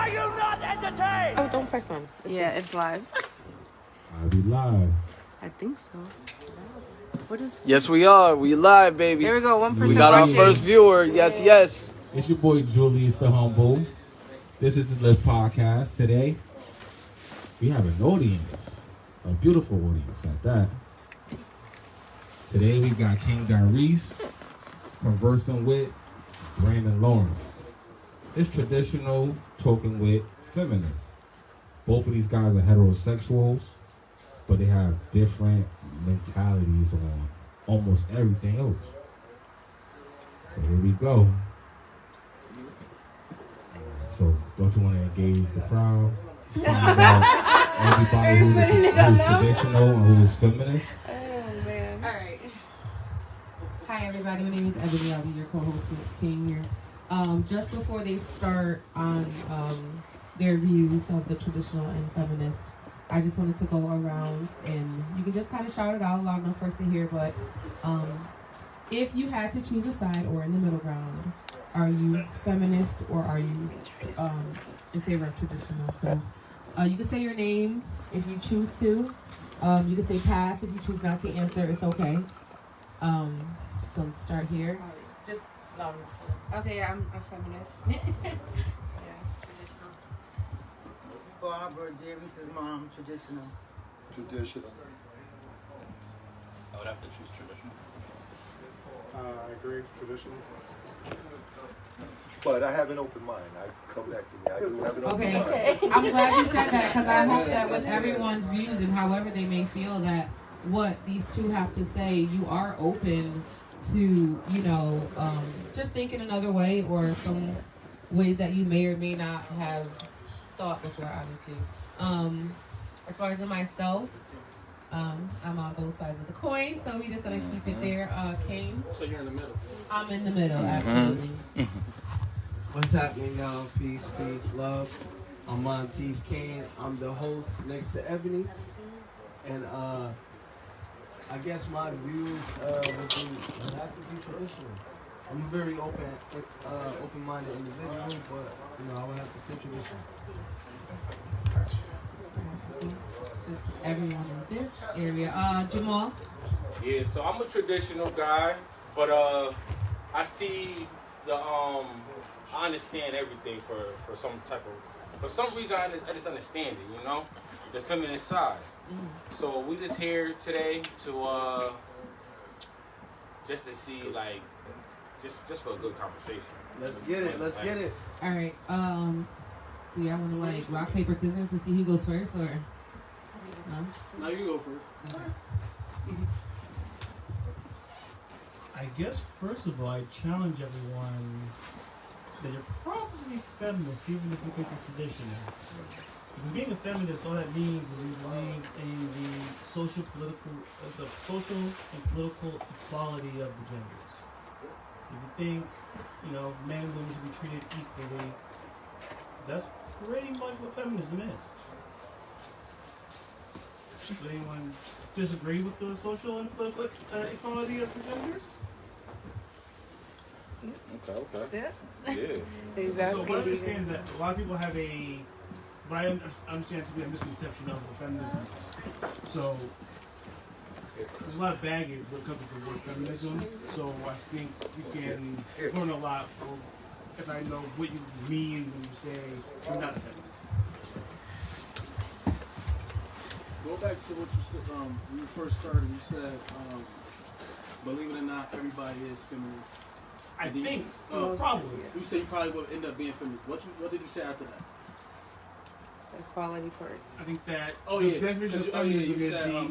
Are you not entertained? Oh, don't press on. Yeah, it's live. I'll be live. I think so. What is? Yes, we are. We live, baby. There we go. 1% We got our watching. first viewer. Yes, yes. It's your boy Julius the Humble. This is the LYPHr podcast. Today, we have an audience. A beautiful audience at that. Today, we got King Darice conversing with Brandon Lawrence. It's traditional talking with feminists. Both of these guys are heterosexuals, but they have different mentalities on almost everything else. So here we go. So don't you want to engage the crowd? Find out everybody who's traditional and who's feminist. Oh man! All right. Hi everybody, my name is Ebony. I'll be your co-host with King here. Just before they start on their views of the traditional and feminist, I just wanted to go around and you can just kind of shout it out loud enough for us to hear, but if you had to choose a side or in the middle ground, are you feminist or are you in favor of traditional? So you can say your name if you choose to. You can say pass if you choose not to answer. It's okay. So let's start here. Just Okay, yeah, I'm a feminist. Barbara, Darice's mom, traditional. Traditional. I would have to choose traditional. I agree, traditional. But I have an open mind. I come back to me. I do have an open mind. Okay. I'm glad you said that because I hope that with everyone's views and however they may feel that what these two have to say, you are open to, you know, just think in another way or some ways that you may or may not have thought before, obviously. As far as myself, I'm on both sides of the coin, so we just gonna keep it there. Kane? So you're in the middle. I'm in the middle, absolutely. What's happening, y'all? Peace, love. I'm Monteez Kane. I'm the host next to Ebony. And I guess my views would have to be traditional. I'm a very open-minded individual, but you know, I would have to say traditional. Just everyone in this area. Jamal? Yeah, so I'm a traditional guy, but I see the I understand everything for some reason I just understand it, you know, the feminine side. So we just here today to just to see like just for a good conversation. Let's get it. All right. So y'all want to like rock, paper, scissors to see who goes first, or no? No, you go first. Okay. I guess first of all, I challenge everyone that you're probably feminist, even if you think you're traditional. Because being a feminist, all that means is you believe in the social and political equality of the genders. If you think, you know, men and women should be treated equally, that's pretty much what feminism is. Does anyone disagree with the social and political equality of the genders? Okay. Yeah. So what I understand is that a lot of people have what I understand to be a misconception of what feminism is. So there's a lot of baggage when it comes to the word feminism. So I think we can learn a lot if I know what you mean when you say you're not a feminist. Go back to what you said when you first started. You said, believe it or not, everybody is feminist. I think probably. You say you probably will end up being feminist. What did you say after that? The equality part. I think that the definition of feminism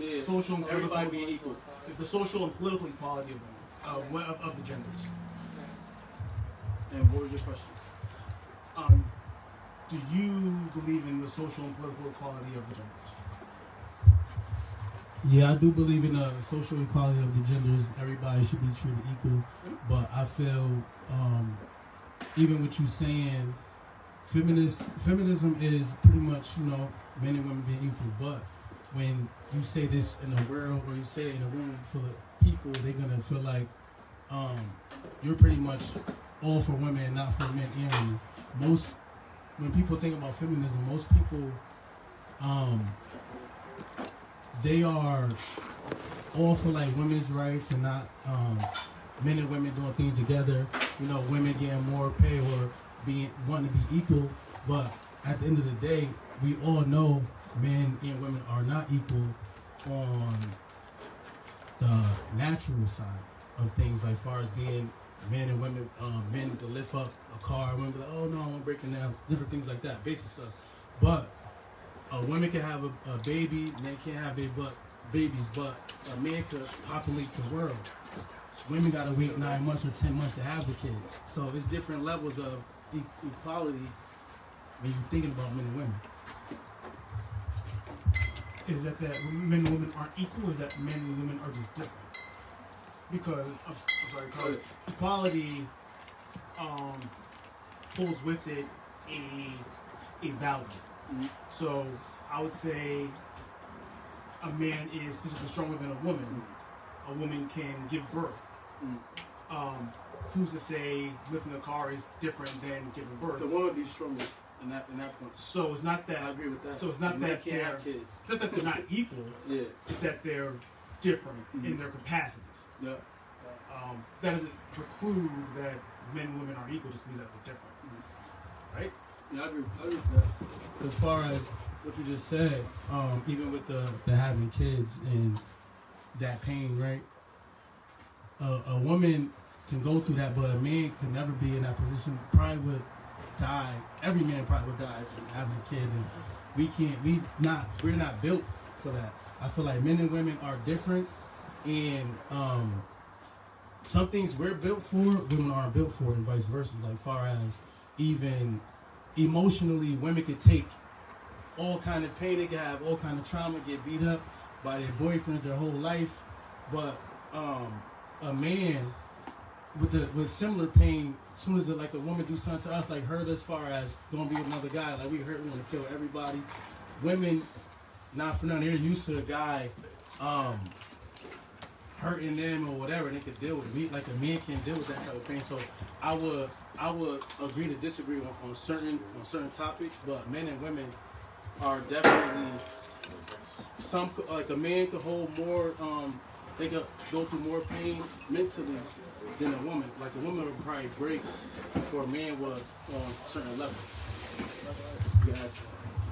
is the social and everybody political, being equal. the social and political equality of the genders. And what was your question? Do you believe in the social and political equality of the genders? Yeah, I do believe in the social equality of the genders. Everybody should be treated equal. But I feel, even with you saying, feminism is pretty much, you know, men and women being equal. But when you say this in a world or you say it in a room full of people, they're going to feel like you're pretty much all for women and not for men. And most when people think about feminism, most people, they are all for like women's rights and not men and women doing things together. You know, women getting more pay or wanting to be equal. But at the end of the day, we all know men and women are not equal on the natural side of things, like far as being men and women, men to lift up a car, women be like, oh no, I'm breaking down, different things like that, basic stuff. But women can have a baby, men can't have babies, but a man could populate the world. Women gotta wait 9 months or 10 months to have the kid. So it's different levels of equality when you're thinking about men and women. Is that men and women aren't equal? Or is that men and women are just different? Because because equality holds with it a value. Mm-hmm. So I would say a man is physically stronger than a woman. Mm-hmm. A woman can give birth. Mm-hmm. Who's to say lifting a car is different than giving birth? The woman would be stronger in that point. So it's not that. I agree with that. So it's not that can't have kids. It's not that they're not equal. Yeah. It's that they're different in their capacities. Yeah. That doesn't preclude that men and women are equal, just means that they're different. Mm-hmm. Right? Yeah, I agree with that. As far as what you just said, even with the having kids and that pain, right? A woman can go through that, but a man could never be in that position. Probably would die. Every man probably would die from having a kid, and we're not built for that. I feel like men and women are different, and some things we're built for, women aren't built for, and vice versa. Like far as even emotionally, women could take all kind of pain, they can have all kind of trauma, get beat up by their boyfriends their whole life, but a man with similar pain, as soon as like a woman do something to us, like her as far as going to be with another guy, like we hurt, we want to kill everybody. Women, not for nothing, they're used to a guy hurting them or whatever, and they could deal with it. Like a man can't deal with that type of pain. So I would agree to disagree on certain topics, but men and women are definitely like a man could hold more. They could go through more pain mentally than a woman. Like a woman would probably break before a man would on certain levels.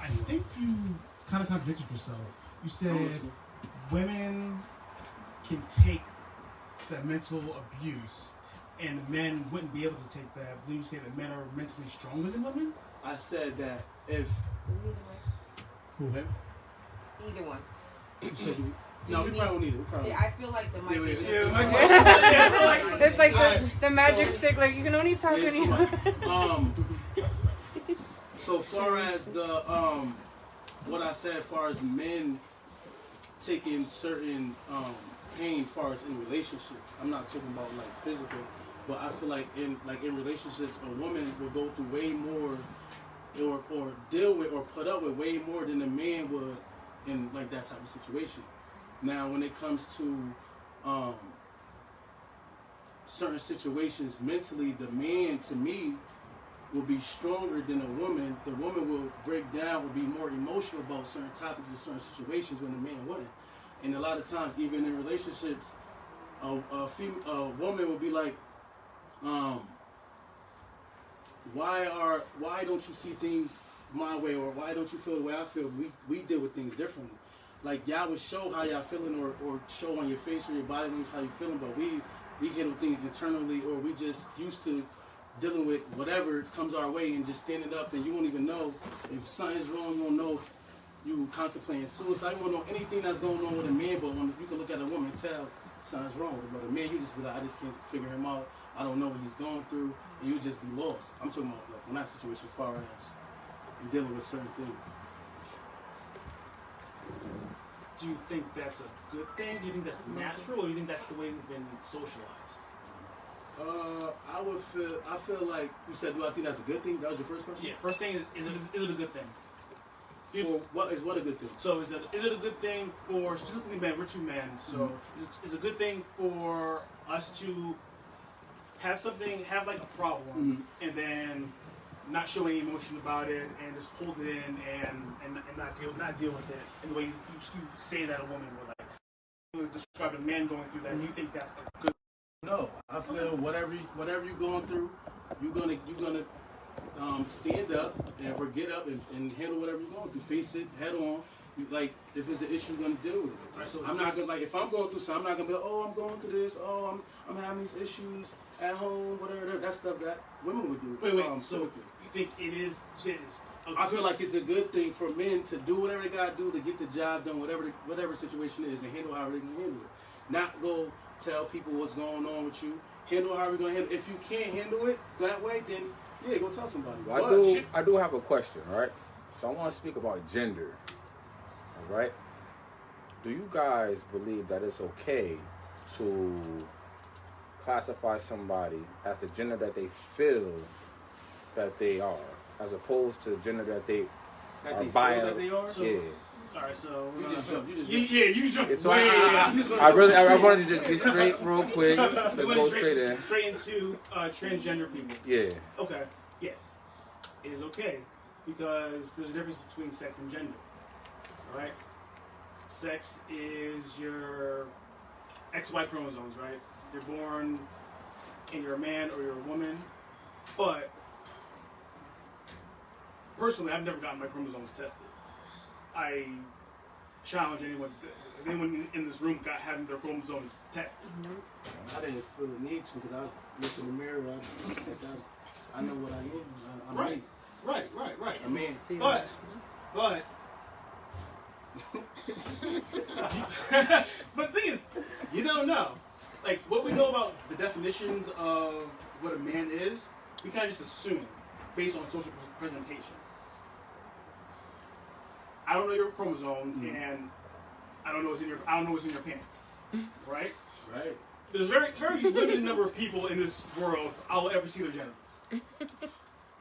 I think you kind of contradicted yourself. You said women can take that mental abuse and men wouldn't be able to take that. When you say that men are mentally stronger than women? I said that if... Who, him? Either one. No, we probably don't need it. Yeah, I feel like the mic is... It's like the magic stick, like you can only talk anymore. So far as the what I said, as far as men taking certain pain, as far as in relationships, I'm not talking about like physical, but I feel like in relationships, a woman will go through way more, or deal with or put up with way more than a man would in like that type of situation. Now, when it comes to certain situations mentally, the man to me will be stronger than a woman. The woman will break down, will be more emotional about certain topics and certain situations when the man wouldn't. And a lot of times, even in relationships, a woman will be like, why don't you see things my way, or why don't you feel the way I feel? We deal with things differently. Like y'all would show how y'all feeling, or show on your face or your body language how you feeling, but we handle things internally, or we just used to dealing with whatever comes our way and just standing up, and you won't even know if something's wrong. You won't know if you contemplating suicide. You won't know anything that's going on with a man, but when you can look at a woman and tell something's wrong with him. But a man, you just be like, I just can't figure him out. I don't know what he's going through, and you just be lost. I'm talking about like in that situation, as far as you're dealing with certain things. Do you think that's a good thing? Do you think that's natural, or do you think that's the way we've been socialized? I feel like you said, do I think that's a good thing? That was your first question? Yeah, first thing is it a good thing? For what is a good thing? So is it a good thing for, specifically men, we're two men, so is it a good thing for us to have like a problem, and then not show any emotion about it and just hold it in and not deal with it in the way you say that a woman would. Like, you would describe a man going through that, and you think that's a good. No, I feel whatever you're going through, you're gonna stand up and get up and handle whatever you're going through. Face it head on. Like, if it's an issue, you're gonna deal with it. Right, so I'm not gonna, like, if I'm going through something, I'm not gonna be like, oh, I'm going through this, oh, I'm having these issues at home, whatever. That's stuff that women would do. Wait. So you think it is? I feel like it's a good thing for men to do whatever they gotta do to get the job done, whatever situation is, and handle however they can handle it. Not go tell people what's going on with you. Handle however you're gonna handle it. If you can't handle it that way, then yeah, go tell somebody. Well, I do have a question, right? So I want to speak about gender. All right. Do you guys believe that it's okay to classify somebody as the gender that they feel that they are, as opposed to the gender that they are? So, yeah. All right, so you just jumped. You jumped. So I wanted to just be straight real quick. Let's go straight in. Straight into transgender people. Yeah. Okay. Yes. It is okay because there's a difference between sex and gender. All right. Sex is your XY chromosomes, right? You're born and you're a man or you're a woman. But personally, I've never gotten my chromosomes tested. I challenge anyone. Has anyone in this room having their chromosomes tested? I didn't feel the need to because I look in the mirror. I know what I am. I'm right. I mean, but but the thing is, you don't know. Like, what we know about the definitions of what a man is, we kind of just assume based on social presentation. I don't know your chromosomes, and I don't know what's in your pants, right? Right. There's very limited number of people in this world I'll ever see their genitals.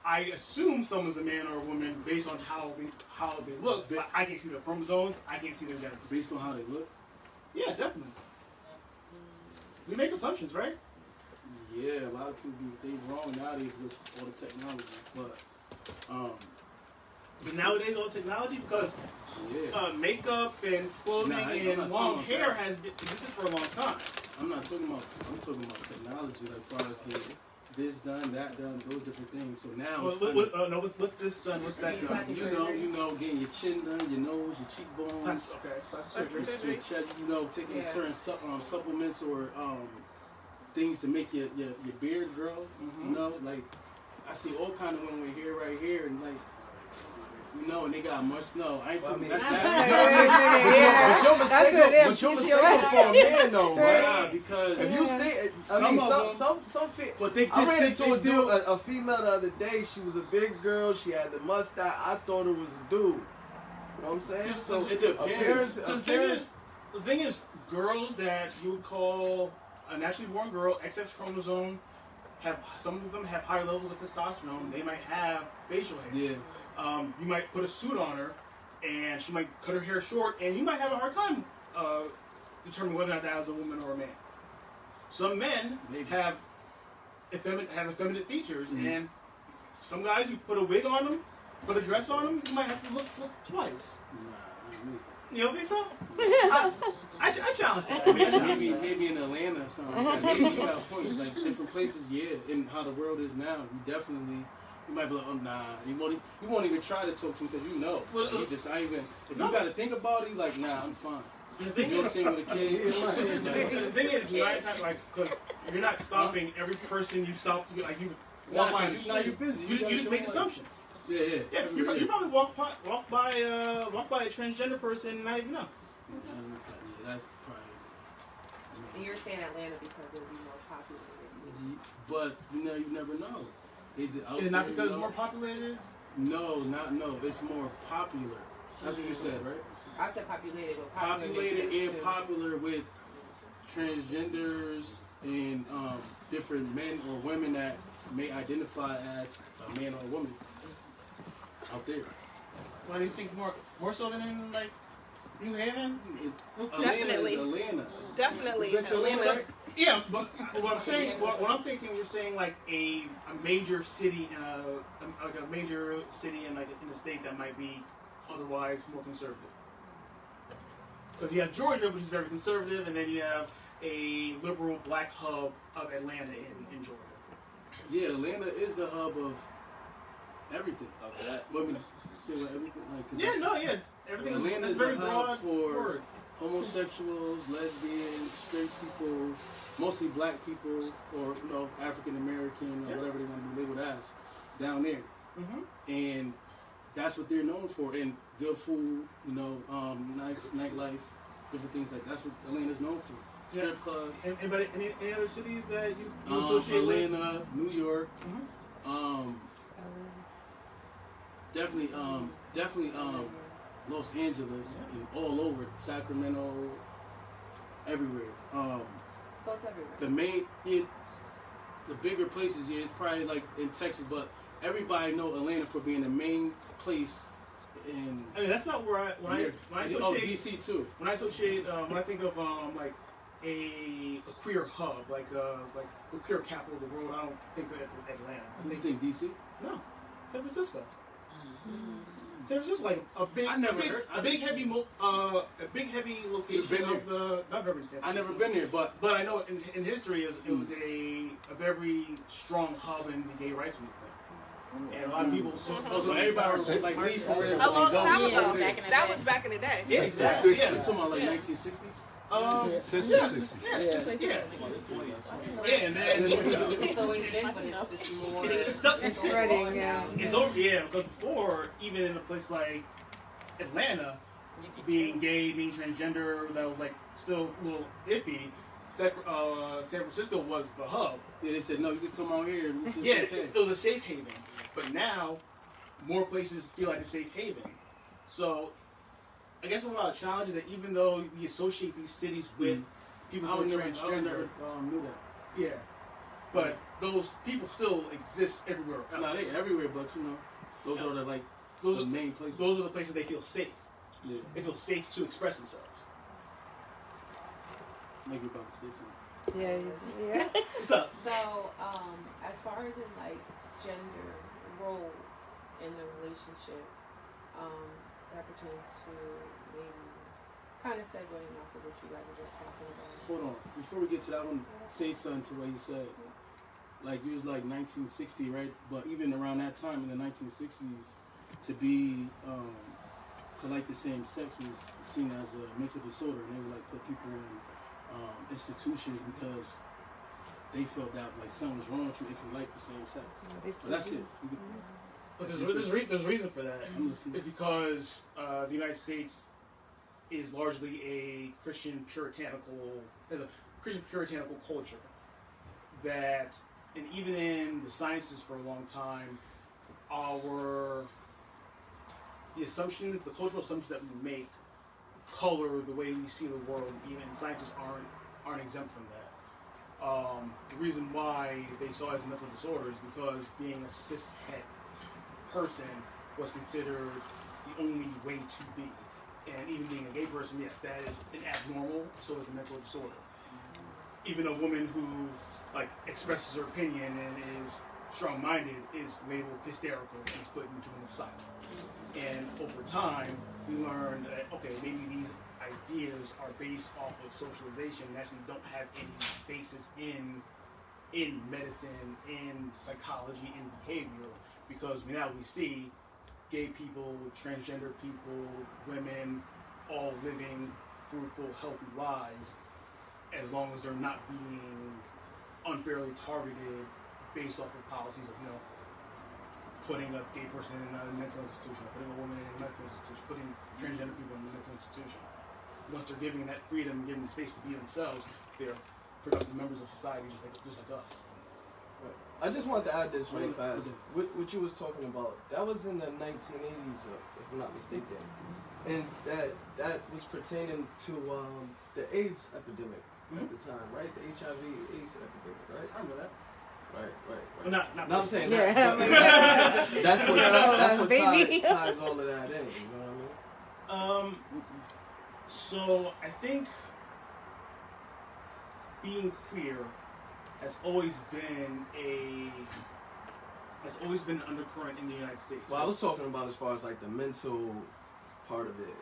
I assume someone's a man or a woman based on how they look, but I can't see their chromosomes. I can't see their genitals. Based on how they look? Yeah, definitely. We make assumptions, right? Yeah, a lot of people they wrong nowadays with all the technology, but Is it nowadays all technology? Because makeup and clothing and long hair has existed for a long time. I'm talking about technology, like far as getting this done, that done, those different things. So now what's this done? What's that done? You know, getting your chin done, your nose, your cheekbones, Plastic surgery. Taking certain supplements or things to make your beard grow. You know, like I see all kind of women with hair right here, and like. And they got much snow. I ain't talking that's But your mistake for a man, though, right? Because if you see, some fit. But they just I ran into a female the other day. She was a big girl. She had the mustache. I thought it was a dude. You know what I'm saying? So it depends. The thing is, girls that you would call a naturally born girl, XX chromosome, some of them have higher levels of testosterone. They might have facial hair. Yeah. You might put a suit on her, and she might cut her hair short, and you might have a hard time determining whether or not that is a woman or a man. Some men have effeminate features, and some guys, you put a wig on them, put a dress on them, you might have to look twice. You don't think so? I challenge that. Maybe in Atlanta or something. Maybe you got a point. Like different places, and how the world is now, you definitely. You might be like, oh nah, you won't even try to talk to him because you know. You just not even. If you got to think about it, like nah, I'm fine. You don't sing with a kid. The thing is, because you're not stopping every person you stop. You walk by. Now you're busy. You just make assumptions. Yeah. You probably walk by a transgender person and not even know. Yeah, that's probably. And you're saying Atlanta because it would be more popular. But you never know. Is it not because it's more populated? No. It's more popular. That's what you said, right? I said populated, but populated and popular with transgenders and different men or women that may identify as a man or a woman out there. Why do you think more so than in like New Haven? Definitely. Atlanta. Definitely. Atlanta. Yeah, but what I'm saying, what I'm thinking, you're saying like a major city in a major city in a state that might be otherwise more conservative. Because you have Georgia, which is very conservative, and then you have a liberal black hub of Atlanta in Georgia. Yeah, Atlanta is the hub of everything. Of that. Women say what everything like. Everything Atlanta is is very the broad hub for homosexuals, lesbians, straight people, mostly black people, or African American, or whatever they want to be labeled as, down there. And that's what they're known for. And good food, nice nightlife, different things like that. That's what Atlanta's known for. Strip club. Anybody, any other cities that you associate with? Atlanta, New York. Definitely Los Angeles and all over, Sacramento, everywhere. So it's everywhere. The bigger places, it's probably like in Texas, but everybody know Atlanta for being the main place. I mean, that's not where when I associate DC too. When I associate, when I think of like a queer hub, like the queer capital of the world, I don't think of Atlanta. You think DC? No, San Francisco. San Francisco, like a big heavy location of the. Not very San Francisco. I never been there, but I know in history it was a very strong hub in the gay rights movement. And a lot of people, so everybody was like, leave for it. A long time ago. That was back in the day. Yeah, exactly. Yeah, we're talking about like 1960. And then it's spreading, yeah. It's over, yeah. Because before, even in a place like Atlanta, being gay, being transgender, that was like still a little iffy. San Francisco was the hub. Yeah, they said no, you can come out here. And this is okay. Okay. It was a safe haven. But now, more places feel like a safe haven. So, I guess one of the challenges that even though we associate these cities with people who are transgender, knew that. Yeah, but those people still exist everywhere else. No, they everywhere, but those are the main places. Those are the places they feel safe. Yeah. They feel safe to express themselves. Maybe about to say something. Yeah. What's up? So, as far as in like gender roles in the relationship, that pertains to maybe kind of segueing off of what you guys were just talking about. Hold on, before we get to that, I want to say something to what you said. Like you was like 1960, right? But even around that time in the 1960s, to be to like the same sex was seen as a mental disorder, and they would like put people in institutions because they felt that like something was wrong with you if you like the same sex. But that's it. But there's reason for that. It's because the United States is largely a Christian puritanical culture. That, and even in the sciences for a long time, the cultural assumptions that we make color the way we see the world. Even scientists aren't exempt from that. The reason why they saw it as a mental disorder is because being a cis-het person was considered the only way to be. And even being a gay person, yes, that is an abnormal, so is a mental disorder. Even a woman who expresses her opinion and is strong-minded is labeled hysterical and is put into an asylum. And over time, we learned that, okay, maybe these ideas are based off of socialization and actually don't have any basis in medicine, in psychology, in behavior, because now we see gay people, transgender people, women, all living fruitful, healthy lives, as long as they're not being unfairly targeted based off of policies of, putting a gay person in a mental institution, putting a woman in a mental institution, putting transgender people in a mental institution. Once they're giving that freedom, giving the space to be themselves, they're productive members of society just like us. I just wanted to add this really fast. What you was talking about, that was in the 1980s, if I'm not mistaken. And that was pertaining to the AIDS epidemic at the time, right? The HIV/AIDS epidemic, right? I remember that. Right. Well, not I'm saying yeah. that. That's what baby. ties all of that in. You know what I mean? So I think being queer has always been an undercurrent in the United States. Well, I was talking about as far as like the mental part of it.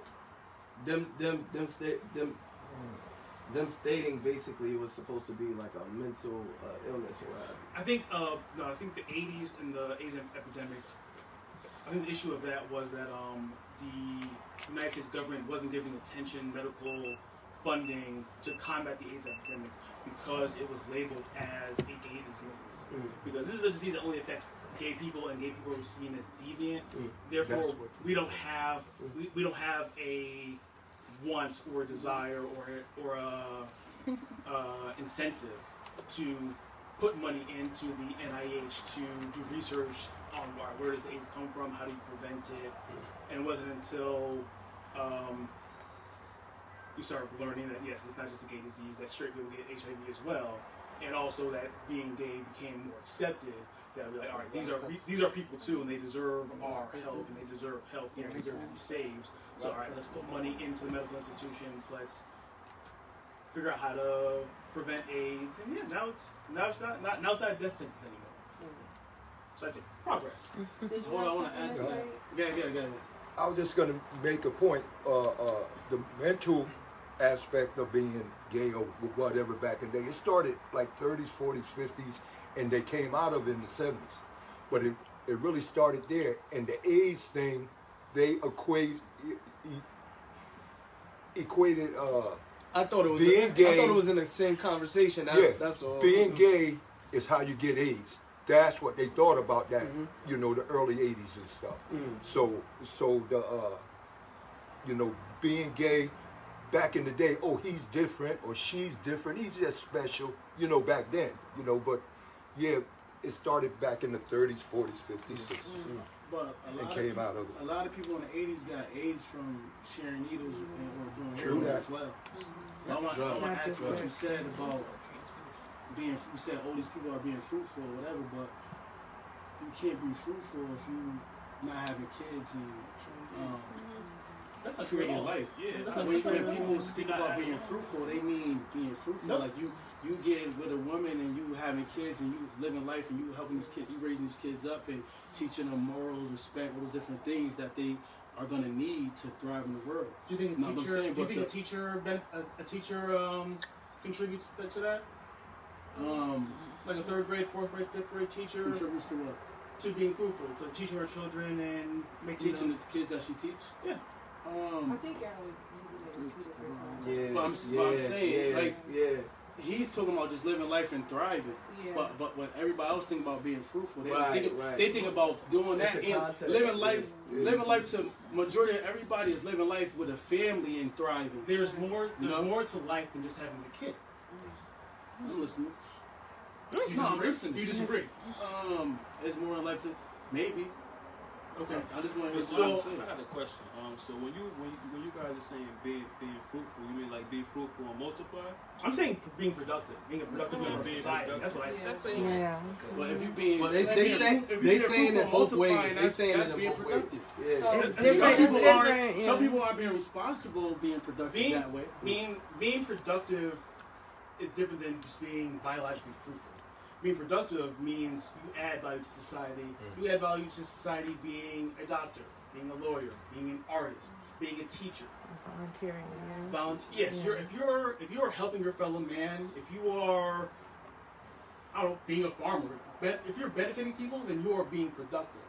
Them stating basically it was supposed to be like a mental illness or whatever. I think I think the '80s and the AIDS epidemic. I think the issue of that was that the United States government wasn't giving attention, medical funding to combat the AIDS epidemic because it was labeled as a gay disease. Because this is a disease that only affects gay people, and gay people are seen as deviant. Therefore, we don't have a want or a desire or a incentive to put money into the NIH to do research on where does AIDS come from, how do you prevent it, and it wasn't until we started learning that yes, it's not just a gay disease, that straight people get HIV as well, and also that being gay became more accepted. That we're like, all right, these are people too, and they deserve our help, and they deserve health care, and they deserve to be saved. So all right, let's put money into the medical institutions. Let's figure out how to prevent AIDS, and yeah, now it's not a death sentence anymore. So that's it. Progress. Hold on, I want to add to that. Yeah. I was just going to make a point. The mental aspect of being gay or whatever back in the day, it started like 30s, 40s, 50s, and they came out of it in the 70s. But it really started there. And the AIDS thing, they equated. I thought it was being gay. I thought it was in the same conversation. That's all. Being gay is how you get AIDS. That's what they thought about that, you know, the early 80s and stuff. So the, you know, being gay back in the day, oh, he's different or she's different, he's just special, you know, back then, you know, but yeah, it started back in the 30s, 40s, 50s, 60s. But and came out of it. A lot of people in the 80s got AIDS from sharing needles or doing heroin as well. I want to add to what you said about you said all these people are being fruitful or whatever, but you can't be fruitful if you not having kids and that's not creating life. Yeah, that's when people speak about being fruitful, they mean being fruitful. Like you get with a woman and you having kids and you living life and you helping these kids, you raising these kids up and teaching them morals, respect, all those different things that they are going to need to thrive in the world. Do you think a teacher contributes to that? Like a 3rd grade, 4th grade, 5th grade teacher Contributes to what? To being fruitful, to teaching her children and teaching the kids that she teach. Yeah. I think But I'm saying, he's talking about just living life and thriving. Yeah. But when everybody else think about being fruitful, they think about doing that and living life. Living life to majority of everybody is living life with a family and thriving. There's more to life than just having a kid. I'm listening. You disagree? It's more in life to maybe. Okay, I just want to. So I got a question. So when you guys are saying being fruitful, you mean like being fruitful and multiply? I'm saying being productive, being a productive member of society. That's what I said. Yeah. But if you being, they saying it both ways. They saying that's being productive. Yeah. It's different. Some people aren't being responsible, being productive that way. Being productive is different than just being biologically fruitful. Being productive means you add value to society. You add value to society being a doctor, being a lawyer, being an artist, being a teacher. Volunteering, Yes, if you're helping your fellow man, if you are, I don't know, being a farmer, but if you're benefiting people, then you are being productive.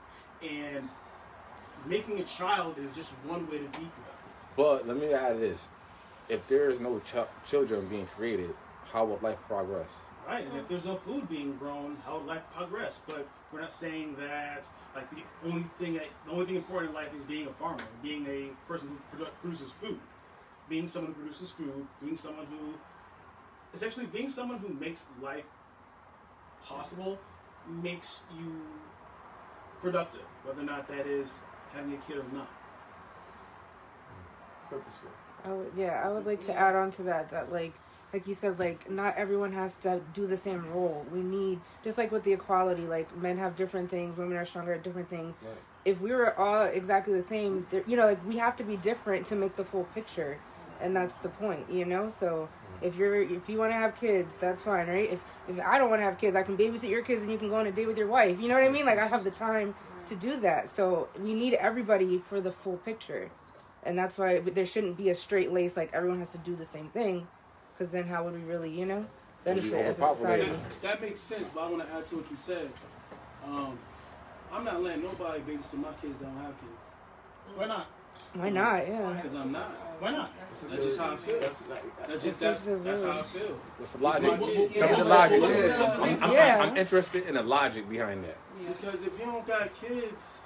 And making a child is just one way to be productive. But let me add this: if there is no children being created, how will life progress? Right, and if there's no food being grown, how would life progress? But we're not saying that like the only thing important in life is being a farmer, being a person who produces food, being someone who produces food, being someone who essentially being someone who makes life possible, makes you productive, whether or not that is having a kid or not. Purposeful. I would like to add on to that like you said, like, not everyone has to do the same role. We need, just like with the equality, like, men have different things, women are stronger at different things. Right. If we were all exactly the same, like, we have to be different to make the full picture. And that's the point, So If you want to have kids, that's fine, right? If I don't want to have kids, I can babysit your kids and you can go on a date with your wife. You know what I mean? Like, I have the time to do that. So we need everybody for the full picture. And that's why there shouldn't be a straight lace, like everyone has to do the same thing. Because then how would we really, benefit as a society? That makes sense, but I want to add to what you said. I'm not letting nobody babysit my kids that don't have kids. Why not? Why not? Yeah. Because I'm not. Why not? That's just how I feel. That's how I feel. What's the logic? Tell me the logic. I'm interested in the logic behind that. Because if you don't got kids,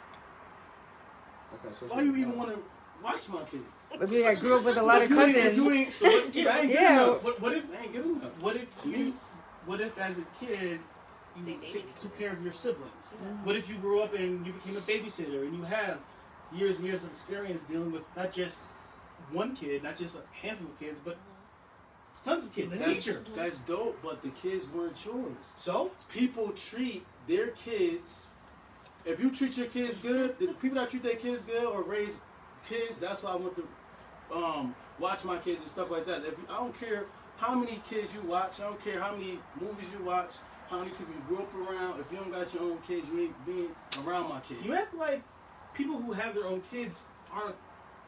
why you even want to watch my kids? Maybe I grew up with a lot of cousins. I ain't good enough. What if I ain't good enough? What if as a kid you took care of your siblings? What if you grew up and you became a babysitter and you have years and years of experience dealing with not just one kid, not just a handful of kids, but tons of kids, a teacher. That's dope, but the kids weren't yours. So? People treat their kids, if you treat your kids good, the people that treat their kids good or raise kids, that's why I want to watch my kids and stuff like that. I don't care how many kids you watch, I don't care how many movies you watch, how many people you grew up around. If you don't got your own kids, you ain't being around my kids. You act like people who have their own kids aren't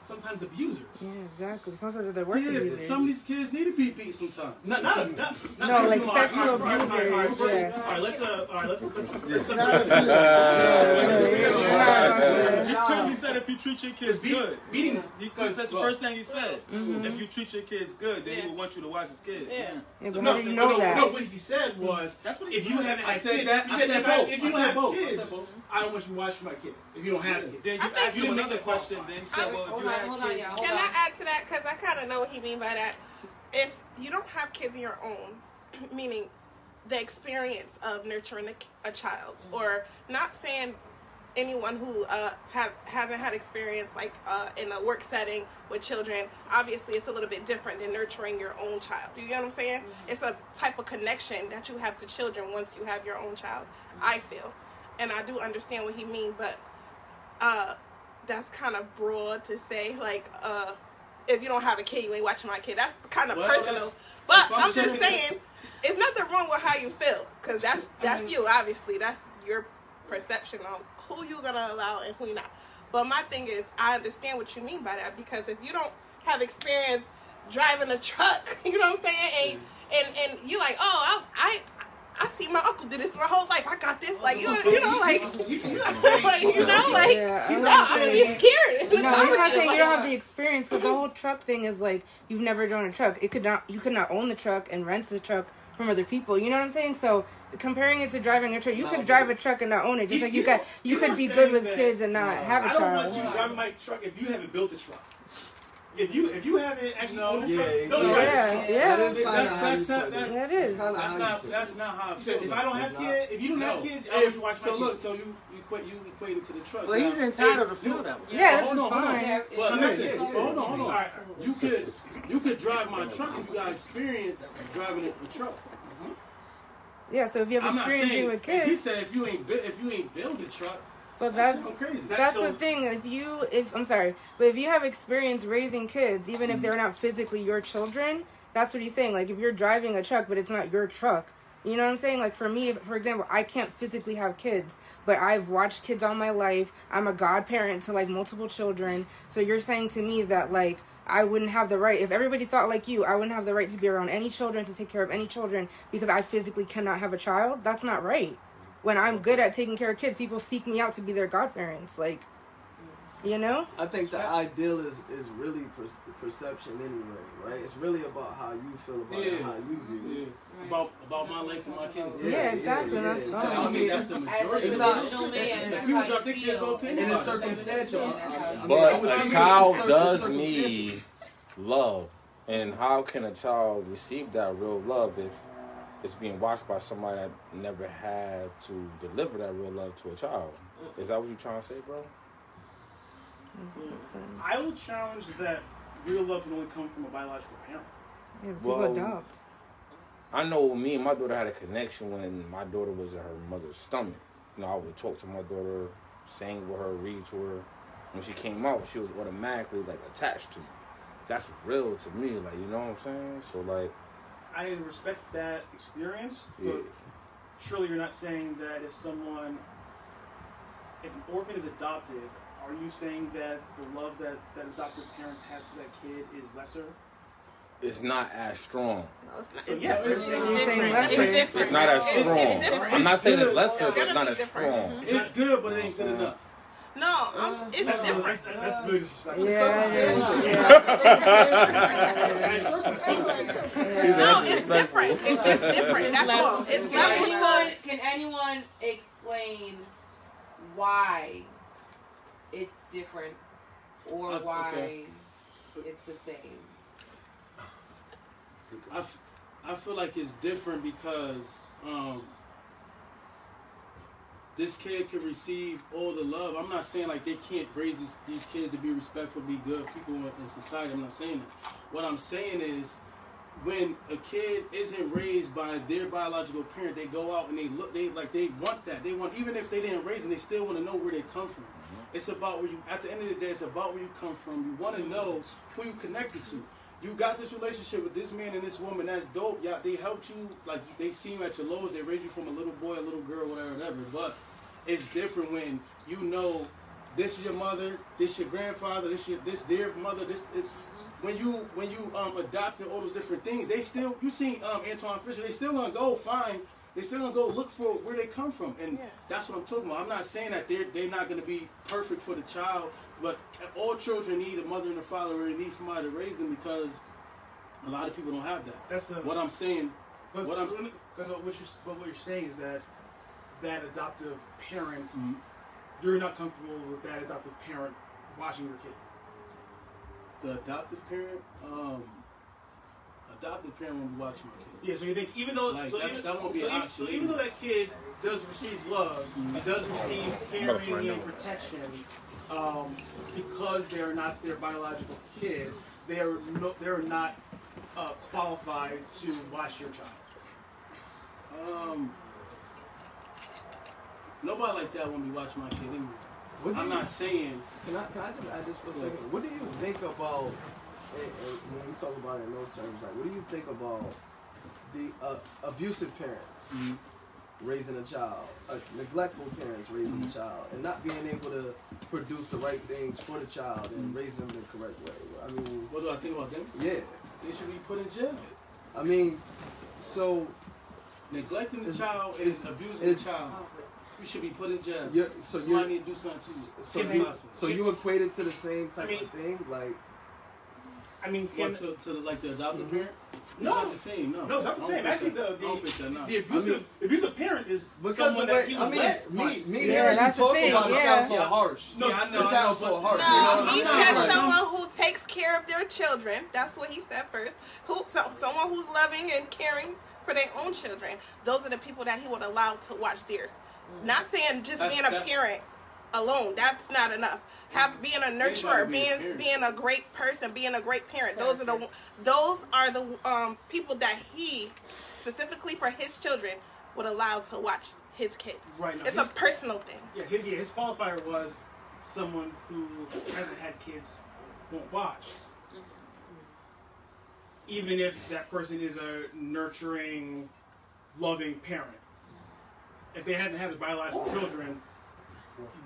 sometimes abusers. Yeah, exactly. Sometimes they're worse abusers. Some of these kids need to be beat sometimes. No, like sexual abusers. Yeah. All right, let's. He said if you treat your kids good, beating. Because that's the first thing he said. If you treat your kids good, then he would want you to watch his kids. Yeah, but how do you know that? No, what he said was, that's what he if said. you haven't had kids, if you don't have kids, I don't want you to watch my kid. If you don't have kids, then you ask you another question. Then he said, well, if you have kids, can I add to that? Because I kind of know what he mean by that. If you don't have kids of your own, meaning the experience of nurturing a child, or not saying anyone who hasn't had experience like in a work setting with children, obviously it's a little bit different than nurturing your own child. You get what I'm saying? It's a type of connection that you have to children once you have your own child, I feel. And I do understand what he means, but that's kind of broad to say, like, if you don't have a kid, you ain't watching my kid. That's kind of personal. But I'm just saying, it's nothing wrong with how you feel, because that's you, obviously. That's your perception on who you're going to allow and who you're not. But my thing is, I understand what you mean by that, because if you don't have experience driving a truck, you know what I'm saying, and you're like, oh, I see my uncle do this my whole life. I got this, like, you know, like, I'm gonna be scared. No, he's not saying you don't have the experience, because the whole truck thing is like, you've never driven a truck. You could not own the truck and rent the truck from other people. You know what I'm saying? So comparing it to driving a truck, you could drive a truck and not own it. Just like you could be good with kids and not have a child. I don't want you driving my truck if you haven't built a truck. If you haven't actually owned a truck, don't drive this truck. That is. That's not how I feel. If I don't have kids, if you don't have kids, I want you to watch my kids. So look, so you equate it to the truck. Well, he's entitled to feel that way. Yeah, that's fine. But listen, hold on. You could drive my truck if you got experience driving a truck. Yeah, so if you have experience with kids. He said if you ain't build a truck. But that's crazy. That's the thing. If you have experience raising kids, even if they're not physically your children, that's what he's saying. Like, if you're driving a truck, but it's not your truck, you know what I'm saying? Like, for me, for example, I can't physically have kids, but I've watched kids all my life. I'm a godparent to like multiple children. So you're saying to me that like I wouldn't have the right, if everybody thought like you, I wouldn't have the right to be around any children, to take care of any children, because I physically cannot have a child? That's not right. When I'm good at taking care of kids, people seek me out to be their godparents. Like, you know? I think the ideal is really perception anyway, right? It's really about how you feel about it and how you view it. About my life and my kids. Yeah, exactly. That's fine. I mean, that's the majority. People drop their kids all the time. And it's circumstantial. But a child does need love. And how can a child receive that real love if it's being watched by somebody that never had to deliver that real love to a child? Is that what you're trying to say, bro? I will challenge that real love can only come from a biological parent. Yeah, people adopt. I know me and my daughter had a connection when my daughter was in her mother's stomach. You know, I would talk to my daughter, sing with her, read to her. When she came out, she was automatically like attached to me. That's real to me, like, you know what I'm saying? So like, I respect that experience, but surely you're not saying that if an orphan is adopted, are you saying that the love that adoptive parents have for that kid is lesser? It's not as strong. No, it's not. So, It's yeah, different. It's not as strong. It's different. I'm not saying it's good. lesser, but it's not as strong. It's good, but it ain't good enough. No, it's different. That's really disrespectful. No, it's different. It's just different. That's all. It's levels. Can anyone explain why it's different or why it's the same? I feel like it's different because this kid can receive all the love. I'm not saying like they can't raise these kids to be respectful, be good people in society. I'm not saying that. What I'm saying is when a kid isn't raised by their biological parent, they go out and they want that. They want, even if they didn't raise them, they still want to know where they come from. It's about where you, at the end of the day, it's about where you come from. You want to know who you connected to. You got this relationship with this man and this woman, that's dope. Yeah, they helped you, like they see you at your lows, they raised you from a little boy, a little girl, whatever. But it's different when you know this is your mother, this your grandfather, this their mother. When you adopted all those different things, they still, you see Antoine Fisher, they still gonna go find, they still gonna go look for where they come from, and that's what I'm talking about. I'm not saying that they're not gonna be perfect for the child, but all children need a mother and a father, or they need somebody to raise them, because a lot of people don't have that. That's what I'm saying. But what you're saying is that adoptive parent, you're not comfortable with that adoptive parent watching your kid. The adoptive parent won't be watching my kid. Yeah, so you think even though that won't be an option. So even though that kid does receive love, it does receive caring and protection, because they're not their biological kid, they're not qualified to watch your child. Nobody like that won't be watching my kid anyway. I'm not saying. Can I just add this for a second? What do you think about, when we talk about it in those terms, like what do you think about the abusive parents raising a child, neglectful parents raising a child, and not being able to produce the right things for the child and raise them the correct way? I mean, what do I think about them? Yeah, they should be put in jail. I mean, so neglecting the child is abusing the child. You should be put in jail. Somebody need to do something to you. So you equate it to the same type of thing, like. I mean, to like the adoptive parent? It's No, not the same. No, it's not the same. Actually, the abusive parent is because someone that he I would mean, let. me hearing you talking about it sounds so harsh. No, I know. It sounds so harsh. No, he said someone who takes care of their children. That's what he said first. Someone who's loving and caring for their own children. Those are the people that he would allow to watch theirs. Not saying just being a parent alone. That's not enough. Being a nurturer, being a great person, being a great parent. Those are the people that he specifically for his children would allow to watch his kids. Right. It's a personal thing. Yeah, his qualifier was someone who hasn't had kids won't watch. Even if that person is a nurturing, loving parent. If they hadn't had the biological children,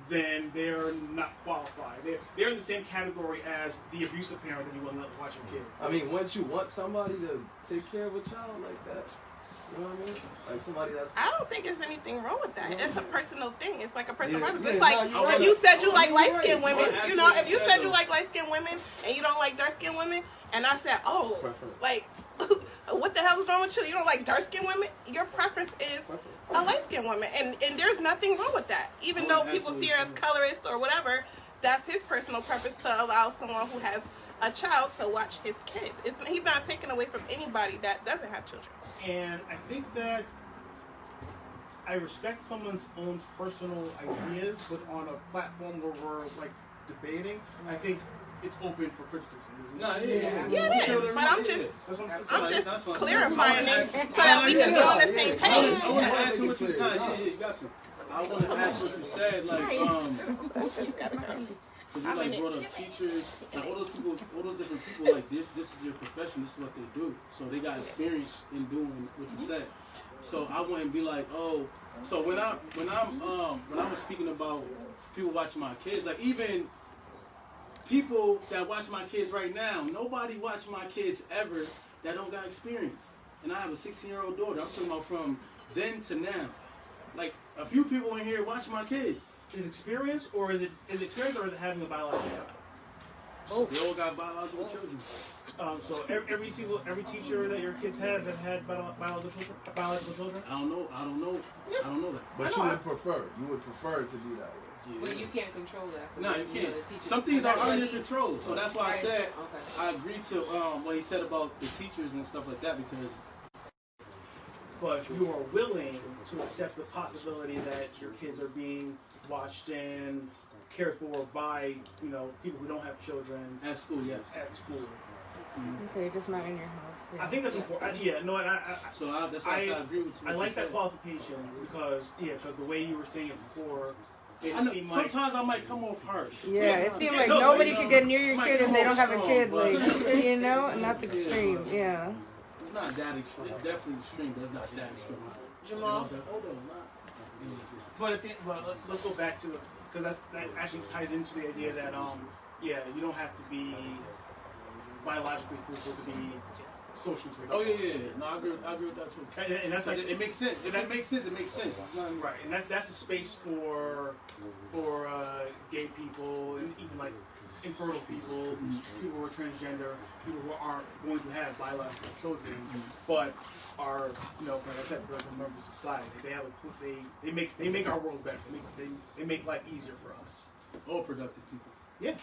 then they're not qualified. They're in the same category as the abusive parent that you wouldn't let watch your kids. I mean, once you want somebody to take care of a child like that, you know what I mean? Like somebody that's. I don't think there's anything wrong with that. It's a personal thing. It's like a personal preference. Yeah, It's like if you said you like light-skinned women, Right. you know, if you said you like light-skinned women and you don't like dark-skinned women, and I said, oh, like, what the hell is wrong with you? You don't like dark-skinned women? Your preference is a light-skinned woman, and there's nothing wrong with that. Even though people see her as colorist or whatever, that's his personal purpose to allow someone who has a child to watch his kids. He's not taking away from anybody that doesn't have children. And I think that I respect someone's own personal ideas, but on a platform where we're like debating, I think it's open for criticism. No, Yeah, it is. But I'm just clarifying it so that we can be on the same page. I want to add to what you said. I want to add to what you said. Like, Because you like brought up teachers and all those people, all those different people. Like this is their profession. This is what they do. So they got experience in doing what you said. So I wouldn't be like, oh. So when I was speaking about people watching my kids, like even people that watch my kids right now, nobody watch my kids ever that don't got experience. And I have a 16-year-old daughter. I'm talking about from then to now. Like a few people in here watch my kids. Is experience or is it having a biological child? Both. They all got biological children. So every teacher that your kids have had biological children. I don't know that. But you would prefer it to be that way. Yeah. But you can't control that. No, you can't. Some things are under your control. So that's why I said I agree to what he said about the teachers and stuff like that because. But you are willing to accept the possibility that your kids are being watched and cared for by, people who don't have children. At school, yes. At school. Okay, just not in your house. Yeah. I think that's important. That's why I agree with you. I like that qualification because the way you were saying it before, sometimes I might come off harsh. Yeah, it seemed like nobody could get near your kid if they don't have a kid, and that's extreme. Yeah. It's not that extreme. It's definitely extreme, but it's not that extreme. Jamal. But let's go back to it because that actually ties into the idea that you don't have to be biologically fruitful to be socially fruitful. Oh yeah. No, I agree with that too. And that's like it makes sense. If it makes sense, it makes sense. It's not right, and that's the space for gay people and even like infertile people, people who are transgender, people who aren't going to have biological children, but are, like I said, productive members of society. They make our world better. They make life easier for us. All productive people. Yeah.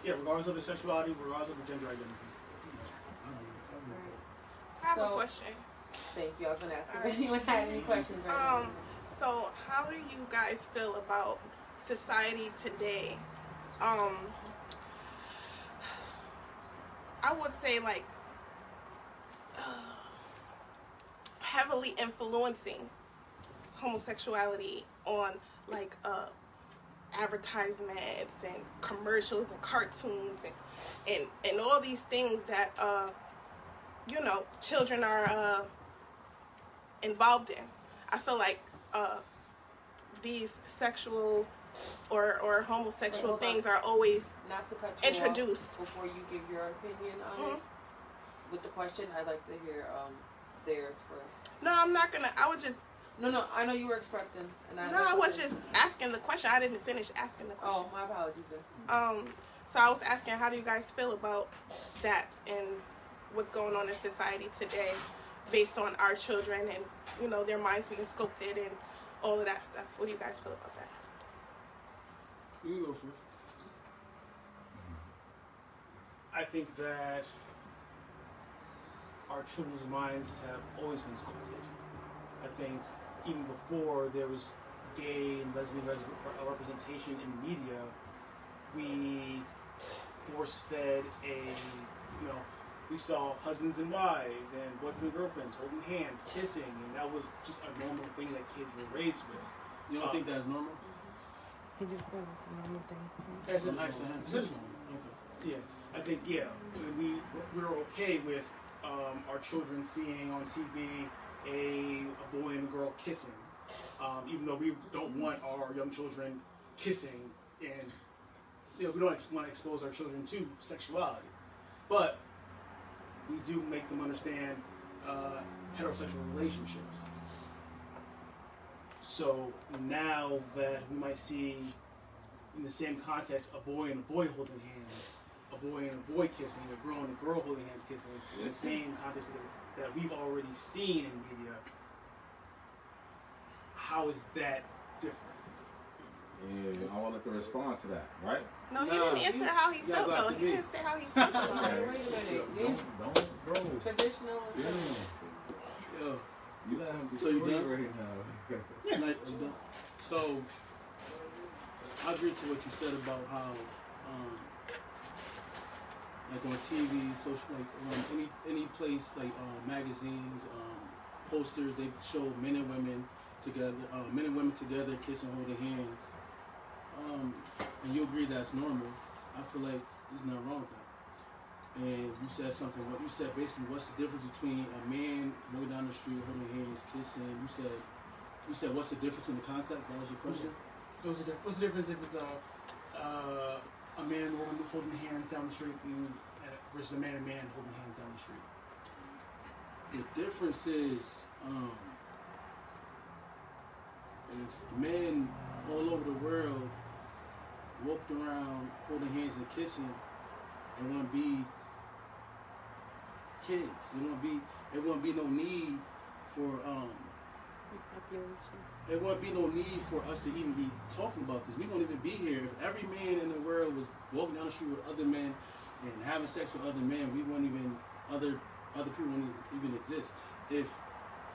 Yeah, regardless of their sexuality, regardless of their gender identity. I have a question. Thank you. I was going to ask if anyone had any questions right now. So how do you guys feel about society today? I would say like heavily influencing homosexuality on like advertisements and commercials and cartoons and all these things that children are involved in. I feel like these sexual or homosexual things are always not to cut you introduced. Off before you give your opinion on it. With the question, I'd like to hear theirs first. No, I'm not gonna. I was just. No. I know you were expressing. I was just asking the question. I didn't finish asking the question. Oh, my apologies then. So I was asking, how do you guys feel about that and what's going on in society today, based on our children and their minds being sculpted and all of that stuff? What do you guys feel about that? You go first. I think that our children's minds have always been sculpted. I think even before there was gay and lesbian representation in the media, we force-fed we saw husbands and wives and boyfriends and girlfriends holding hands, kissing, and that was just a normal thing that kids were raised with. You don't think that's normal? He just said it's a normal thing. That's a nice thing. Okay. Yeah, I think we're okay with our children seeing on TV a boy and a girl kissing, even though we don't want our young children kissing, and we don't want to expose our children to sexuality, but we do make them understand heterosexual relationships. So now that we might see in the same context a boy and a boy holding hands, a boy and a boy kissing, a girl and a girl holding hands kissing, in the same context that we've already seen in media, how is that different? Yeah, I wanted to respond to that, right? No, he didn't answer how he felt though. He didn't say how he felt about it. Wait a minute. Don't, bro. Traditional. Yeah. You let him be. So you done right now? Yeah. So I agree to what you said about how, like on TV, social, like any place, like magazines, posters, they show men and women together, kissing, holding hands. and you agree that's normal, I feel like there's nothing wrong with that. And you said something. What you said basically, what's the difference between a man walking down the street holding hands, kissing? You said what's the difference in the context? That was your question. What's the difference if it's a man and woman holding hands down the street versus a man and man holding hands down the street? The difference is if men all over the world walked around holding hands and kissing, it wouldn't be kids. It wouldn't be no need for it wouldn't be no need for us to even be talking about this. We wouldn't even be here if every man in the world was walking down the street with other men and having sex with other men. We wouldn't even other people wouldn't even exist. If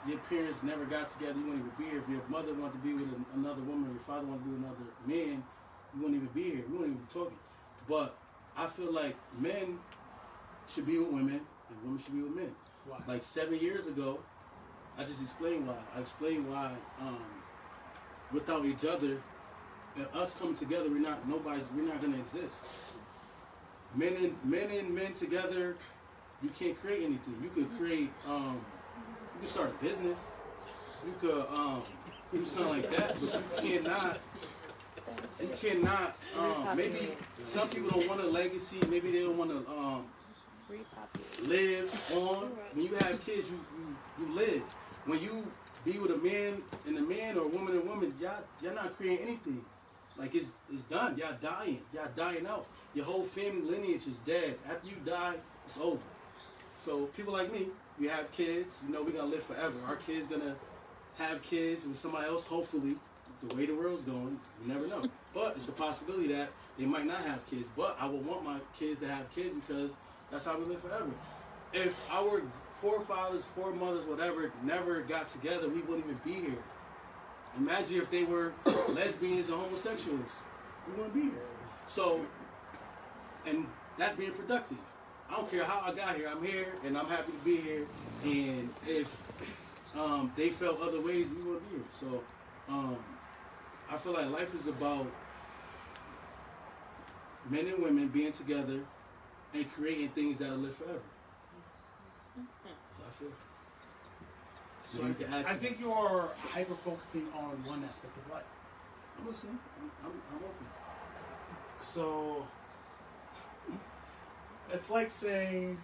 your parents never got together, you wouldn't even be here. If your mother wanted to be with another woman, or your father wanted to be with another man, you wouldn't even be here. We wouldn't even be talking. But I feel like men should be with women and women should be with men. Why? Like 7 years ago, I just explained why. I explained why without each other, and us coming together, we're not gonna exist. Men and men together, you can't create anything. You could create you can start a business. You could do something like that, but you cannot maybe some people don't want a legacy, maybe they don't want to live on. When you have kids, you live. When you be with a man and a man, or a woman and a woman, y'all not creating anything. Like it's done. Y'all dying out. Your whole family lineage is dead. After you die, it's over. So people like me, we have kids, we're gonna live forever. Our kids gonna have kids with somebody else, hopefully. The way the world's going, you never know. But it's a possibility that they might not have kids. But I would want my kids to have kids because that's how we live forever. If our forefathers, foremothers, whatever, never got together, we wouldn't even be here. Imagine if they were lesbians or homosexuals. We wouldn't be here. So, and that's being productive. I don't care how I got here. I'm here, and I'm happy to be here. And if they felt other ways, we wouldn't be here. So, I feel like life is about men and women being together and creating things that'll live forever. So I feel. So I think you are hyper focusing on one aspect of life. I'm listening. I'm open. So it's like saying.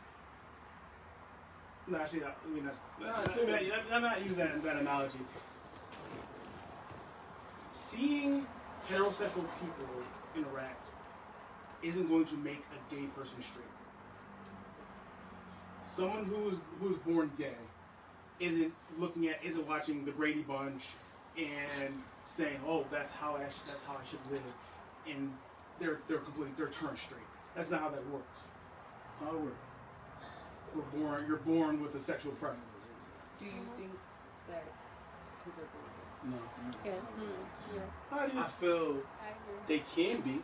No, actually, I'm not using that analogy. Seeing heterosexual people interact isn't going to make a gay person straight. Someone who's born gay isn't watching the Brady Bunch and saying, "Oh, that's how I should live," and they're turned straight. That's not how that works. How it works? You're born with a sexual preference. Do you think that because they're born gay? No. Yeah. Yes. I feel they can be.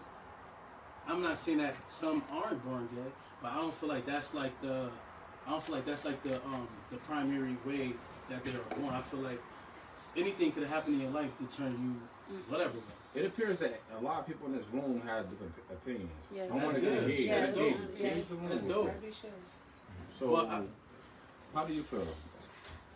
I'm not saying that some aren't born gay, but I don't feel like that's like the primary way that they are born. I feel like anything could have happened in your life to turn you whatever way. It appears that a lot of people in this room have different opinions. Yes. I want to That's get good. That's dope. That's dope. So, how do you feel?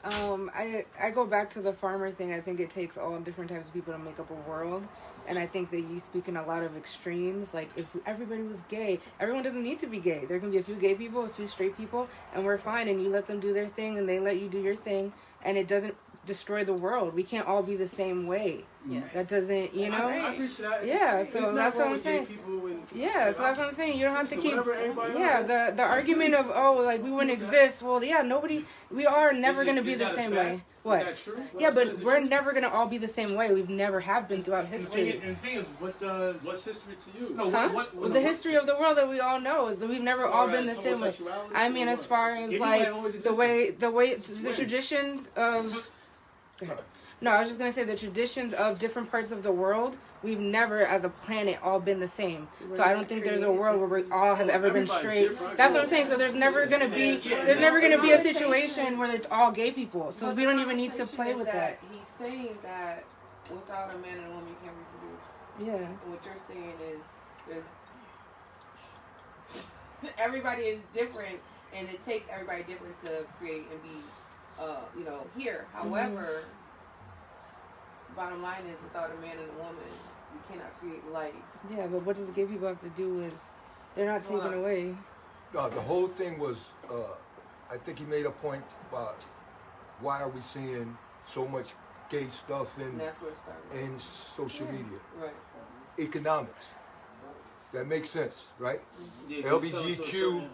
I go back to the farmer thing. I think it takes all different types of people to make up a world. And I think that you speak in a lot of extremes. Like, if everybody was gay, everyone doesn't need to be gay. There can be a few gay people, a few straight people, and we're fine. And you let them do their thing, and they let you do your thing. And it doesn't destroy the world. We can't all be the same way. Yes. That doesn't, I appreciate that. Yeah, so that's what I'm saying. Yeah, so that's what I'm saying. You don't have to keep. Yeah, the argument of like we wouldn't exist. Well, yeah, we are never going to be the same way. What? Is that true? Yeah, but we're never going to all be the same way. We've never have been throughout history. And the thing is, what's history to you? No, well, the history of the world that we all know is that we've never all been the same way. I mean, as far as like the way the traditions of. No, I was just going to say the traditions of different parts of the world, we've never, as a planet, all been the same. So I don't think there's a world where we all have ever been straight. That's what I'm saying. So there's never going to be a situation where it's all gay people. So we don't even need to play with that. He's saying that without a man and a woman, you can't reproduce. Yeah. And what you're saying is there's everybody is different, and it takes everybody different to create and be, here. However, bottom line is, without a man and a woman, you cannot create life. Yeah, but what does gay people have to do with? They're not taken away. No, the whole thing was. I think he made a point about why are we seeing so much gay stuff in social media. Right. Economics. That makes sense, right? Yeah, LBGQ,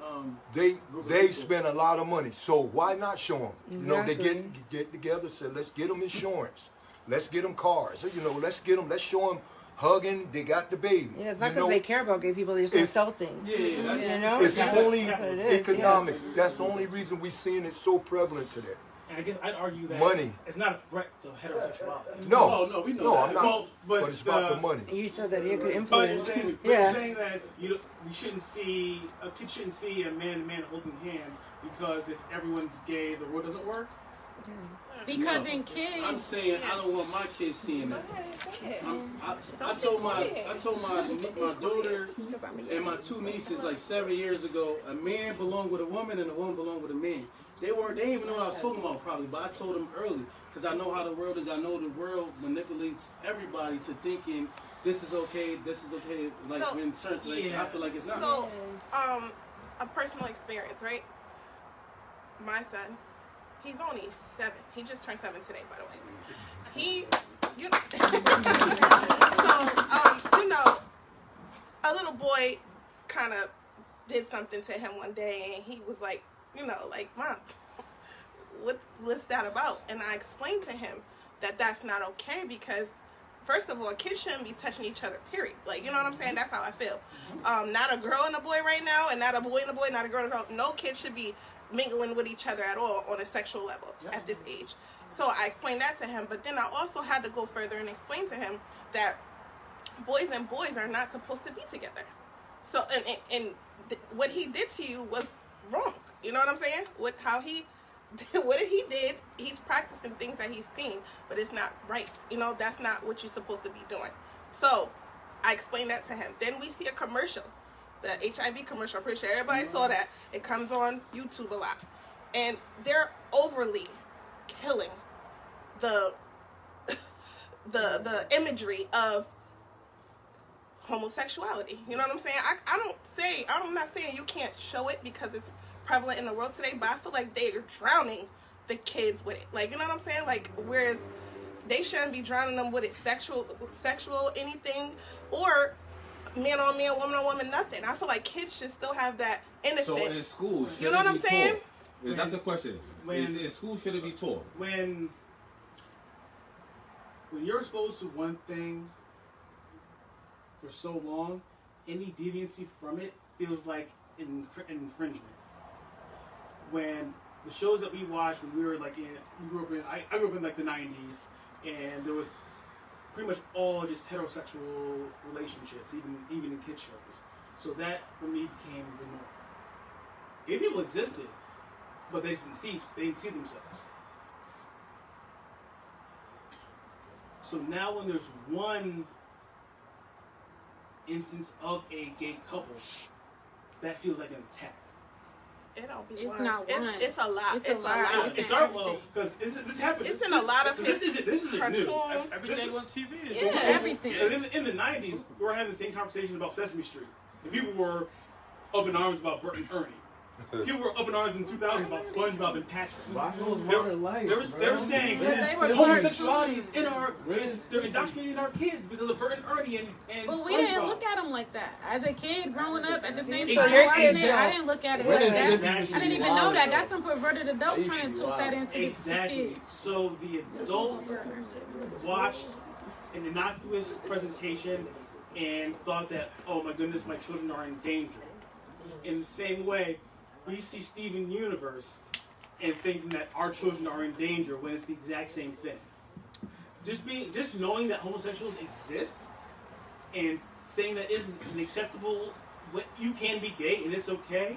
they spend a lot of money, so why not show them? Exactly. You know, they get together, say, let's get them insurance, let's get them cars, let's show them hugging, they got the baby. Yeah, it's not because they care about gay people, they just want to sell things. Yeah, it's only economics. Yeah. That's the only reason we're seeing it so prevalent today. And I guess I'd argue that money. It's not a threat to heterosexuality. No, we know no, that. I'm not. But it's about the money. You said that it could influence. But you're saying that we shouldn't see a kid shouldn't see a man and man holding hands because if everyone's gay, the world doesn't work. Because in kids, I'm saying I don't want my kids seeing that. I told my daughter and my two nieces like 7 years ago, a man belonged with a woman and a woman belonged with a man. They didn't even know what I was talking about probably, but I told them early because I know how the world is. I know the world manipulates everybody to thinking this is okay. Like So, when certain, I feel like it's not. So, a personal experience, right? My son, he's only 7. He just turned 7 today, by the way. A little boy kind of did something to him one day, and he was like, Mom, what's that about? And I explained to him that that's not okay because, first of all, kids shouldn't be touching each other, period. Like, you know what I'm saying? That's how I feel. Not a girl and a boy right now, and not a boy and a boy, not a girl and a girl. No kid should be mingling with each other at all on a sexual level at this age. So I explained that to him, but then I also had to go further and explain to him that boys and boys are not supposed to be together. So, what he did to you was wrong. You know what I'm saying? What he did, he's practicing things that he's seen, but it's not right. That's not what you're supposed to be doing. So I explained that to him. Then we see a commercial, the HIV commercial. I'm pretty sure everybody saw that. It comes on YouTube a lot. And they're overly killing the imagery of homosexuality. You know what I'm saying? I'm not saying you can't show it because it's prevalent in the world today, but I feel like they are drowning the kids with it. Like, you know what I'm saying? Like, whereas they shouldn't be drowning them with it sexual anything, or man on man, woman on woman, nothing. I feel like kids should still have that innocence. So in school, you know what I'm saying? That's the question. In school, should it be taught? When you're exposed to one thing for so long, any deviancy from it feels like an infringement. When the shows that we watched when we were like I grew up in like the 90s, and there was pretty much all just heterosexual relationships, even in kid shows. So that for me became the norm. Gay people existed, but they didn't see themselves. So now when there's one instance of a gay couple, that feels like an attack. It don't be it's one. not one. It's a lot. It's a lot. It's our because this happens. It's in a lot of this isn't cartoons. new. Everything on TV is everything. In the 90s, we were having the same conversation about Sesame Street. And people were up in arms about Bert and Ernie. People were up in arms in 2000 about SpongeBob and Patrick. They were saying homosexuality is they're indoctrinating our kids because of Bert and Ernie and But SpongeBob. we didn't look at them like that. As a kid growing up at the same time Exactly. watching it, I didn't look at it like that. Exactly. I didn't even know that. That's some perverted adults trying to talk that into the kids. So the adults watched an innocuous presentation and thought that, oh my goodness, my children are in danger. In the same way, we see Steven Universe and thinking that our children are in danger when it's the exact same thing. Just knowing that homosexuals exist and saying that isn't an acceptable, you can be gay and it's okay,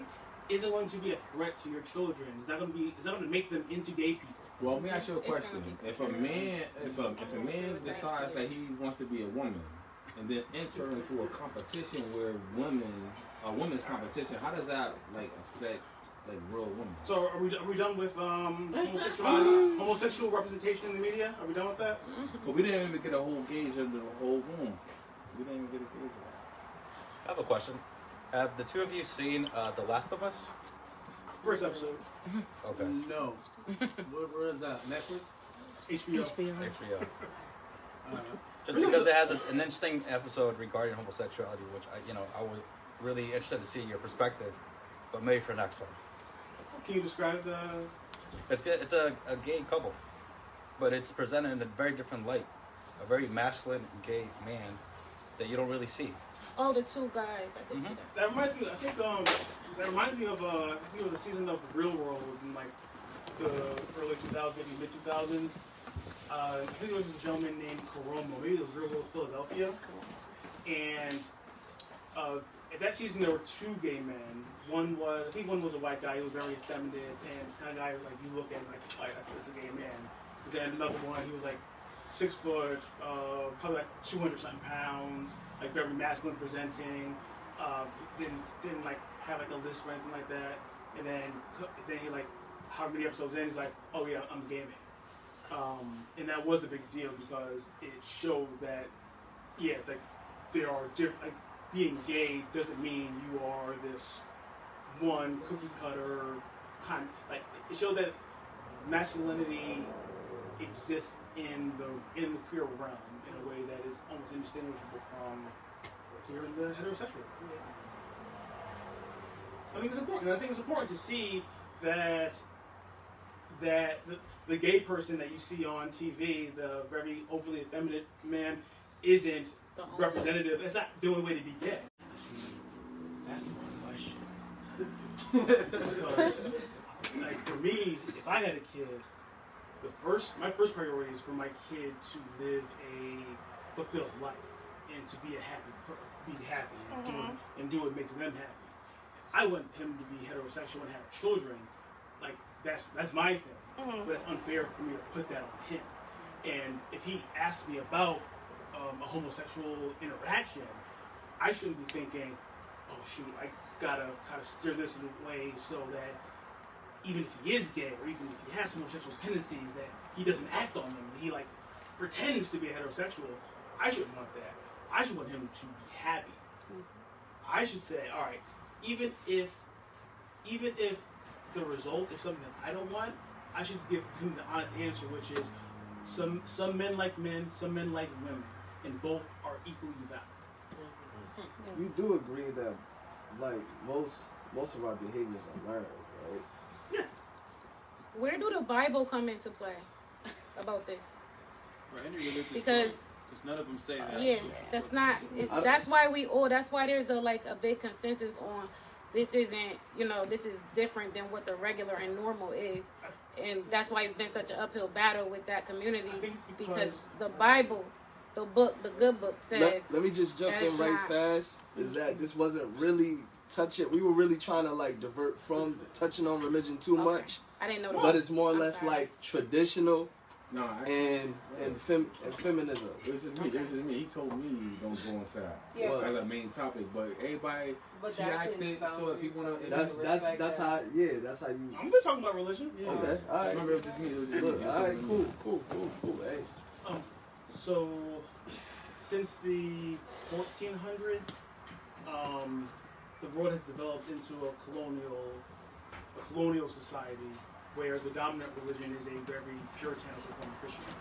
isn't going to be a threat to your children. It's not going to make them into gay people. Well, let me ask you a question. If a man decides that he wants to be a woman and then enter into a competition where women's competition, how does that like affect like real women? So are we done with homosexuality, homosexual representation in the media? Are we done with that? So we didn't even get a whole gauge of the whole room. We didn't even get a gauge of that. I have a question. Have the two of you seen The Last of Us? First episode. Okay. No. Where is that? Netflix? HBO. HBO. Just because it has an interesting episode regarding homosexuality, which I was really interested to see your perspective, but maybe for next time. Can you describe the? It's a gay couple, but it's presented in a very different light. A very masculine gay man that you don't really see. Oh, the two guys. I did see that. That reminds me. I think that reminds me of. I think it was a season of The Real World in like the early 2000s, maybe mid 2000s. I think there was this gentleman named Coromo. Maybe it was Real World Philadelphia. And at that season, there were two gay men. I think one was a white guy. He was very effeminate and kind of guy like you look at him like, oh, that's a gay man. But then another one, he was like 6 foot, probably like 200 something pounds, like very masculine presenting. Didn't like have like a lisp or anything like that. And then he like, how many episodes in, he's like, oh yeah, I'm a gay man. And that was a big deal because it showed that, yeah, like there are different, like being gay doesn't mean you are this one cookie cutter kind. Like it showed that masculinity exists in the queer realm in a way that is almost indistinguishable from here in the heterosexual. I think it's important. I think it's important to see that the gay person that you see on TV, the very overly effeminate man, isn't representative. It's not the only way to be gay. That's the one question. Because, like for me, if I had a kid, my first priority is for my kid to live a fulfilled life and to be happy and do what makes them happy. I want him to be heterosexual and have children. Like that's my thing. But it's unfair for me to put that on him. And if he asks me about a homosexual interaction, I shouldn't be thinking, oh shoot, I gotta kind of steer this in a way so that even if he is gay or even if he has homosexual tendencies, that he doesn't act on them. He like pretends to be a heterosexual. I shouldn't want that. I should want him to be happy. I should say, all right, even if the result is something that I don't want, I should give him the honest answer, which is some men like men, some men like women, and both are equally valid. You do agree that like most of our behaviors are learned, right? Yeah. Where do the Bible come into play about this? Right, any religious because none of them say that. Yeah, that's not. That's why there's a big consensus on this isn't, this is different than what the regular and normal is. And that's why it's been such an uphill battle with that community because the Bible, the good book says. Let me just jump in right fast. Is that this wasn't really touching? We were really trying to like divert from touching on religion too much. I didn't know that. But it's more or less like traditional. And feminism. It was just me. He told me don't go into that as a main topic, but everybody she asked it so if people want to. That's how you. I'm not talking about religion. Yeah. Okay. All right. Remember, it was just me. All right. Cool. Hey. So since the 1400s, the world has developed into a colonial society, where the dominant religion is a very puritanical form of Christianity.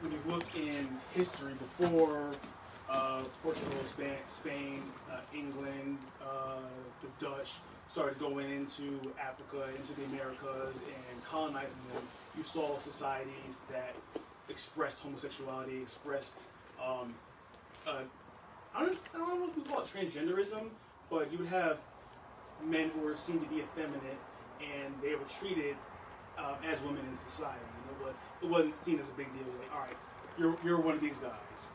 When you look in history before Portugal, Spain, England, the Dutch started going into Africa, into the Americas, and colonizing them, you saw societies that expressed homosexuality, expressed, I don't know if we call it transgenderism, but you would have men who were seen to be effeminate, and they were treated as women in society. It wasn't seen as a big deal. Like, all right, you're one of these guys.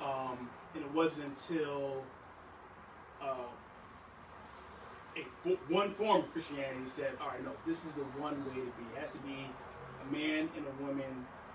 And it wasn't until one form of Christianity said, all right, no, this is the one way to be. It has to be a man and a woman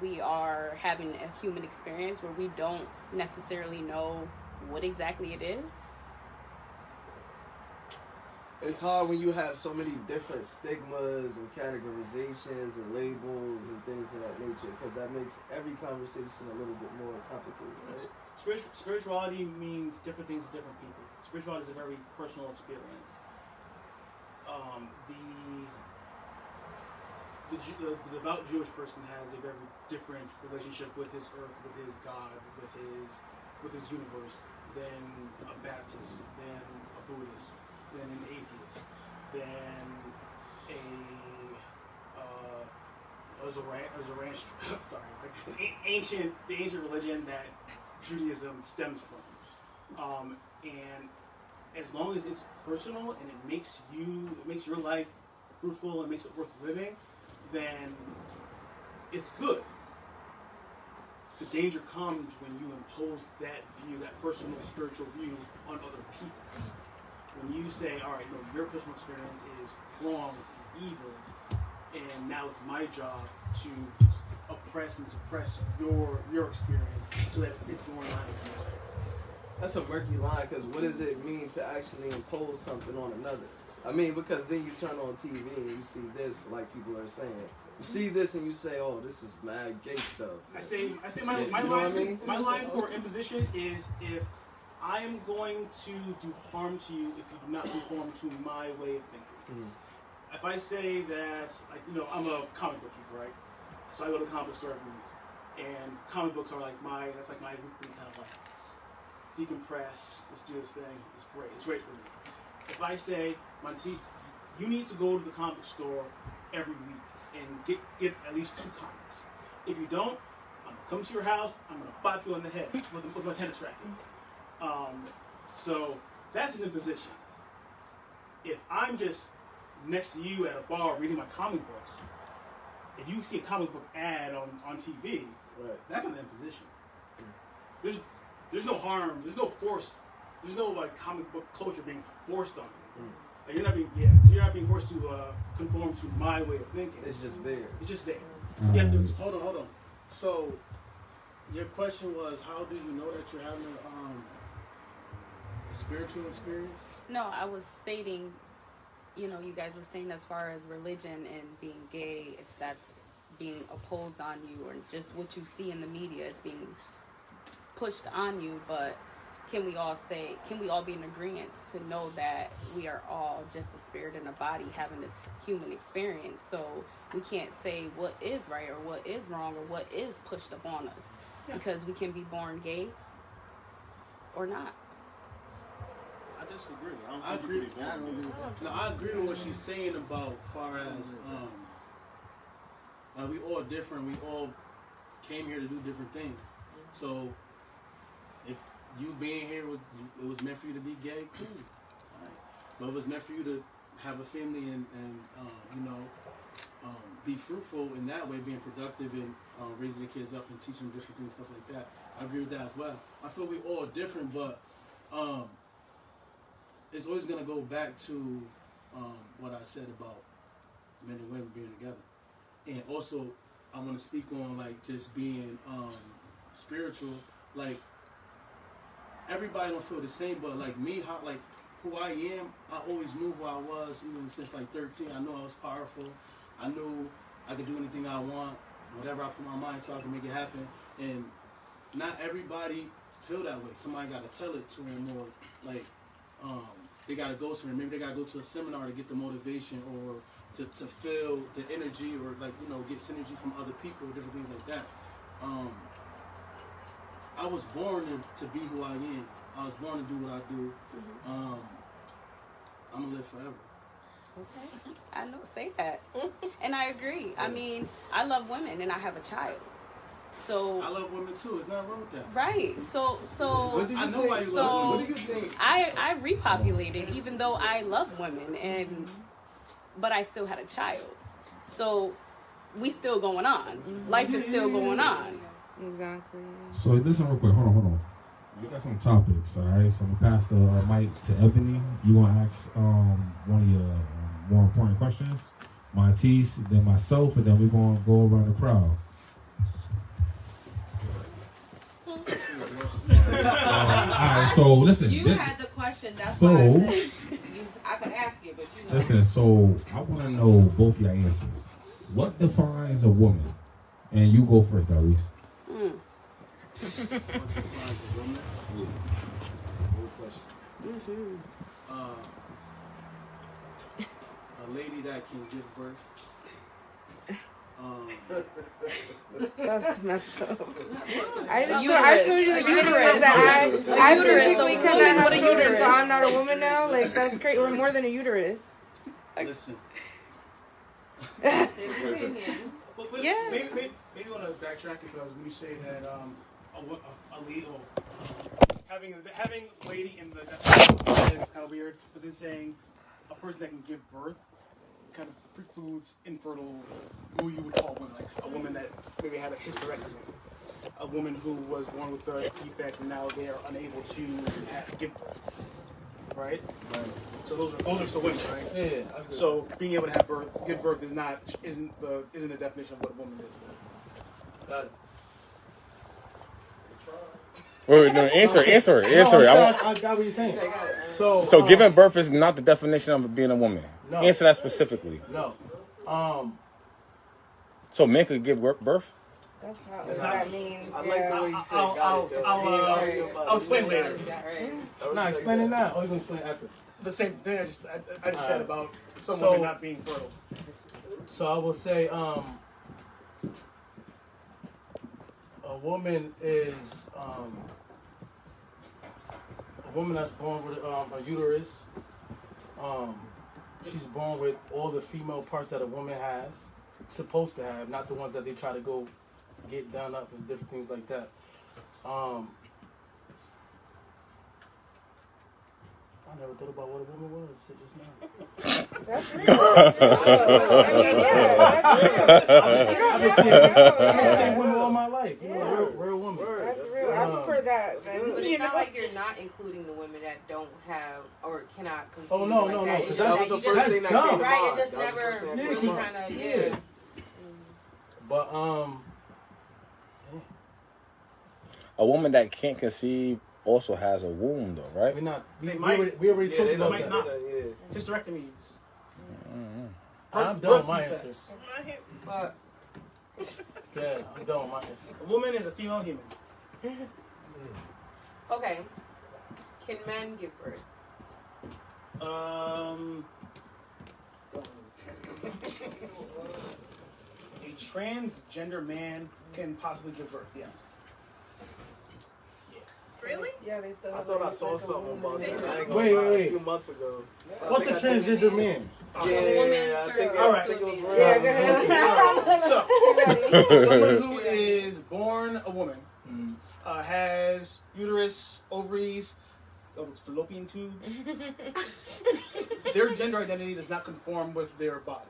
we are having a human experience where we don't necessarily know what exactly it is. It's hard when you have so many different stigmas and categorizations and labels and things of that nature, because that makes every conversation a little bit more complicated. Right? Spirituality means different things to different people. Spirituality is a very personal experience. The devout Jewish person has a very different relationship with his earth, with his God, with his universe than a Baptist, than a Buddhist, than an atheist, than a Zoroastrian, sorry, the ancient religion that Judaism stems from. And as long as it's personal and it makes your life fruitful and makes it worth living, then it's good. The danger comes when you impose that view, that personal spiritual view, on other people. When you say, all right, no, your personal experience is wrong, evil, and now it's my job to oppress and suppress your experience so that it's more in line with yours. That's a murky line, because what does it mean to actually impose something on another? I mean, because then you turn on TV and you see this, like people are saying. You see this and you say, "Oh, this is mad gay stuff." I say my line for imposition is, if I am going to do harm to you if you do not conform to my way of thinking. If I say that, like, I'm a comic book geek, right? So I go to the comic book store every week, and comic books are like my weekly kind of like decompress. Let's do this thing. It's great. It's great for me. If I say, Monteith, you need to go to the comic store every week and get at least 2 comics. If you don't, I'm gonna come to your house. I'm gonna bop you on the head with my tennis racket. So that's an imposition. If I'm just next to you at a bar reading my comic books, if you see a comic book ad on TV, right, that's an imposition. There's no harm. There's no force. There's no like comic book culture being forced on you. Like, you're not being forced to conform to my way of thinking. It's just there. It's just there. You have to hold on. So your question was, how do you know that you're having a spiritual experience? No, I was stating, you guys were saying as far as religion and being gay, if that's being opposed on you, or just what you see in the media, it's being pushed on you. But can we all be in agreement to know that we are all just a spirit and a body having this human experience? So we can't say what is right or what is wrong or what is pushed upon us, because we can be born gay or not. I disagree. I agree. No, I agree with what she's saying about far as we all different. We all came here to do different things. So if you being here, it was meant for you to be gay, cool. All right. But it was meant for you to have a family and be fruitful in that way, being productive and raising your kids up and teaching them different things, stuff like that. I agree with that as well. I feel we all different, but it's always going to go back to what I said about men and women being together. And also, I want to speak on like just being spiritual. Like, everybody don't feel the same, but like me, who I am, I always knew who I was, even since like 13. I knew I was powerful. I knew I could do anything I want, whatever I put my mind to, I can make it happen. And not everybody feel that way. Somebody got to tell it to them, or like they got to go somewhere. Maybe they got to go to a seminar to get the motivation, or to feel the energy, or like get synergy from other people, different things like that. I was born to be who I am. I was born to do what I do. I'm gonna live forever. Okay, I know, say that, and I agree. I mean, I love women, and I have a child. So I love women too. It's not wrong with that. Right. So I know why you love women. What do you think? I repopulated, even though I love women, but I still had a child. So we still going on. Life is still going on. Exactly. So listen real quick. Hold on. We got some topics, all right? So I'm going to pass the mic to Ebony. You want to ask one of your more important questions? Monteith, then myself, and then we're going to go around the crowd. Alright, so listen. You had the question. That's so, why I said I could ask it, but you know. Listen, so I want to know both your answers. What defines a woman? And you go first, Darice. A lady that can give birth. That's messed up. I told you in the beginning that I physically cannot have children, so I'm not a woman now. Like, that's great. We're more than a uterus. Listen. Yeah. Maybe want to backtrack because when you say that a lady, having lady in the definition is kind of weird, but then saying a person that can give birth kind of precludes infertile, who you would call women, like a woman that maybe had a hysterectomy, a woman who was born with a defect and now they are unable to give birth, right? So those are still women, right? Yeah. So being able to have give birth isn't the definition of what a woman is. Got it. Wait, no, answer it. I got what you're saying. So giving birth is not the definition of being a woman. No. Answer that specifically. No. So men could give birth? That's not what that means. I like the way you said I'll explain later. Nah, explain it now. Or you gonna explain it after? The same thing I just said about some women not being fertile. So I will say, a woman is a woman that's born with a uterus. She's born with all the female parts that a woman has, supposed to have, not the ones that they try to go get done up and different things like that. I never thought about what a woman was just now. That's real. I've been seeing women all my life. You know, real woman. That's real. I prefer that. But it's not like you're not including the women that don't have or cannot conceive. Oh, no, like no, that. no. It's That just was that the first thing that came to right, mind. it just never really kind of, yeah. But, A woman that can't conceive also has a womb, though, right? We already talked about that. Not. Hysterectomies. I'm done with my answer. But Yeah, I'm done with my answer. A woman is a female human. Okay. Can men give birth? A transgender man can possibly give birth, yes. Really? Yeah, they still I have thought I like saw a something woman about thing. that. Wait. A few months ago. What's a transgender man? I think it was Yeah, go ahead. So someone who is born a woman, has uterus, ovaries, fallopian tubes. Their gender identity does not conform with their body.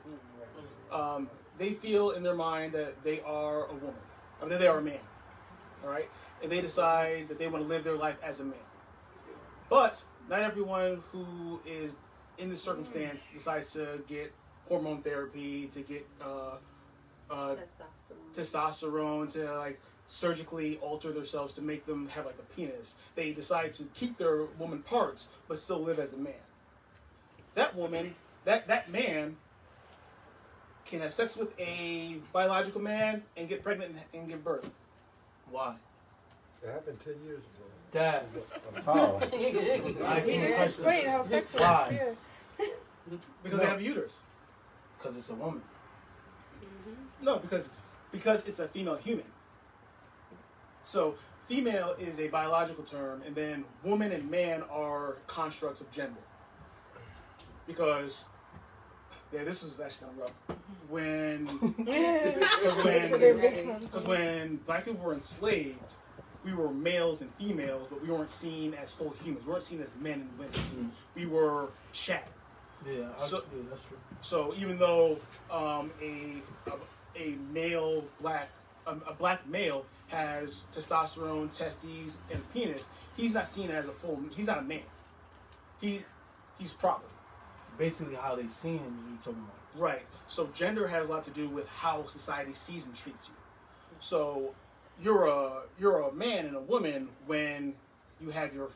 They feel in their mind that they are a woman, or that they are a man. All right, and they decide that they want to live their life as a man. But not everyone who is in this circumstance decides to get hormone therapy, to get testosterone, to like surgically alter themselves to make them have like a penis. They decide to keep their woman parts but still live as a man. That woman, that man can have sex with a biological man and get pregnant and give birth. Why? It happened 10 years ago. Dad. How? I He just explained how sex works. Why? Yeah. Because they have a uterus. Because it's a woman. No, because it's a female human. So female is a biological term, and then woman and man are constructs of gender. Because this is actually kind of rough. Because when black people were enslaved, we were males and females, but we weren't seen as full humans. We weren't seen as men and women. We were chat. Yeah, that's true. So even though a male a black male has testosterone, testes, and penis, he's not seen as a full. He's not a man. He's proper. Basically, how they see him is what you're talking about. Right. So gender has a lot to do with how society sees and treats you. So you're a man and a woman when you have your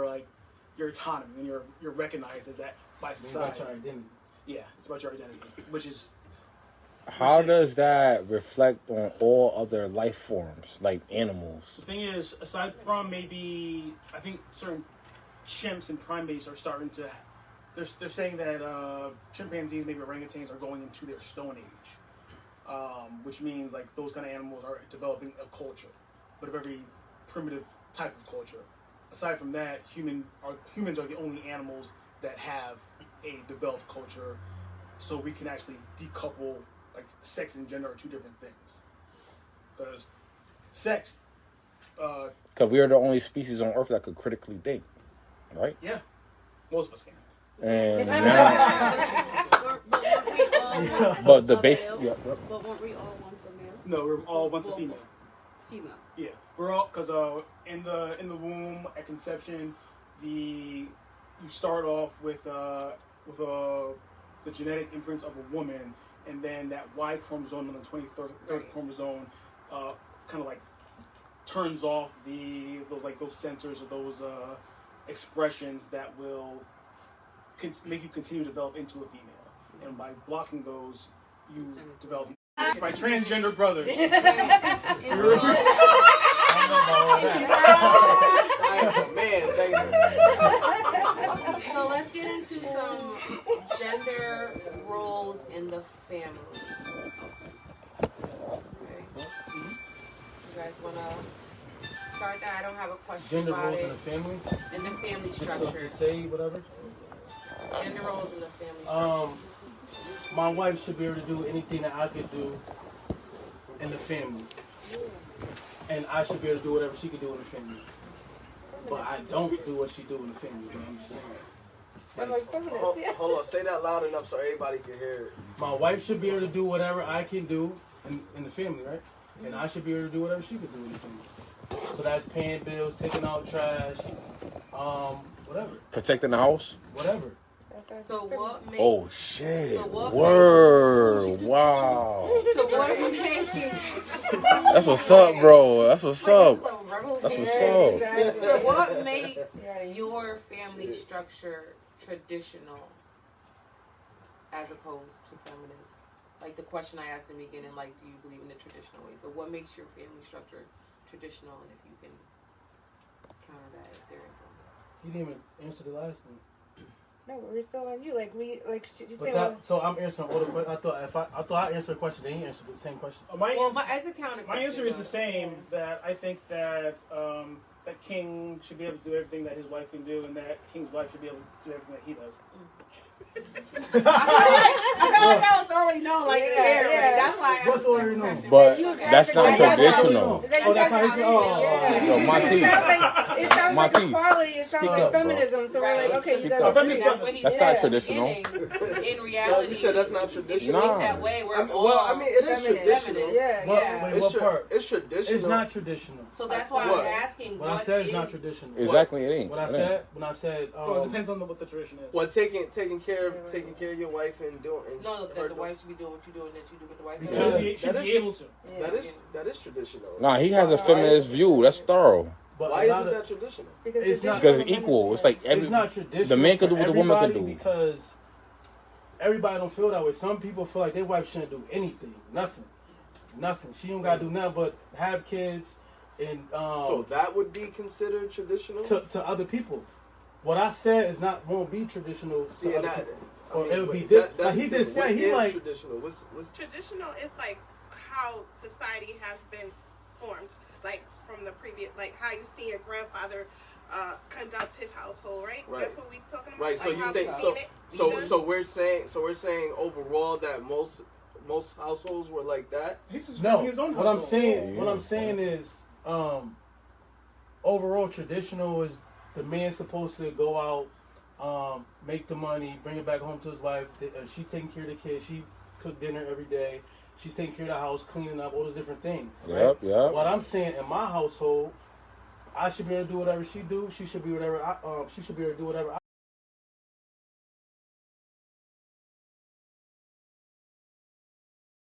like your autonomy, when you're recognized as that by society. It's about your identity. Yeah, it's about your identity, which is. How does that reflect on all other life forms, like animals? The thing is, aside from maybe, I think certain chimps and primates are starting to. They're saying that chimpanzees, maybe orangutans, are going into their stone age, which means like those kind of animals are developing a culture, but a very primitive type of culture. Aside from that, humans are the only animals that have a developed culture, so we can actually decouple. Like sex and gender are two different things. Because sex. Because we are the only species on Earth that could critically think, right? Yeah, most of us can. And now, but the base. Yeah, But weren't we all once a male? No, we're all once a female. Female. Yeah, we're all because in the womb at conception, you start off with the genetic imprints of a woman. And then that Y chromosome on the 23rd chromosome kind of like turns off those sensors or those expressions that will make you continue to develop into a female. And by blocking those, you develop my transgender brothers. So let's get into some gender roles in the family. Okay. You guys want to start that? I don't have a question Gender about roles it. in the family? In the family Just structure. to say whatever? Gender roles in the family structure. My wife should be able to do anything that I could do in the family. And I should be able to do whatever she could do in the family. But I don't do what she do in the family, man. I'm just saying. Hold on, say that loud enough so everybody can hear it. My wife should be able to do whatever I can do in the family, right? And I should be able to do whatever she can do in the family. So that's paying bills, taking out trash, whatever. protecting the house. Whatever. So what makes? Oh shit! So what Word! Wow! So what makes? That's what's up, bro. That's what's up. That's what's up. So what makes your family structure traditional as opposed to feminist? Like the question I asked in the beginning, like, do you believe in the traditional way? So what makes your family structure traditional, and if you can counter that, if there is one? You didn't even answer the last thing. No, we're still on you. Like we like. You say, So I'm answering all the. I thought I answered a question. Then you answered the same question. My answer is the same. That I think that that King should be able to do everything that his wife can do, and that King's wife should be able to do everything that he does. I feel like that was already known, like in the air. Right? That's why I asked What's already known? But that's not traditional. Oh, that's how you feel. Yo, Monty. It sounds like equality. It sounds like feminism. So we're like, okay, you guys. That's not traditional. In reality, you said that's not traditional. If you think that way, we're all well, I mean, it is traditional. Yeah. Wait, what part? It's traditional. It's not traditional. So that's why I'm asking. What I said is not traditional. Exactly, it ain't. What I said when I said. Well, it depends on what the tradition is. Well, taking care of your wife and doing. No, that the wife should be doing what you're doing, that you do with the wife. Should be able to. That is traditional. Nah, he has a feminist view. That's thorough. But why isn't that traditional? It's not because it's equal. It's like it's not traditional. The man can do what the woman can do. Because everybody don't feel that way. Some people feel like their wife shouldn't do anything, nothing. She don't gotta do nothing but have kids and. So that would be considered traditional to other people. What I said is won't be traditional. See, to other people. Or it would be different. Like he just said, he like traditional. What's traditional is like how society has been formed, like from the previous, like how you see your grandfather conduct his household, right? That's what we talking about. Right. So like you think so we're saying overall that most households were like that. No. What I'm saying is overall traditional is the man's supposed to go out. Make the money, bring it back home to his wife. She taking care of the kids. She cook dinner every day. She's taking care of the house, cleaning up, all those different things. Right? Yep. What I'm saying in my household, I should be able to do whatever she do. She should be able to do whatever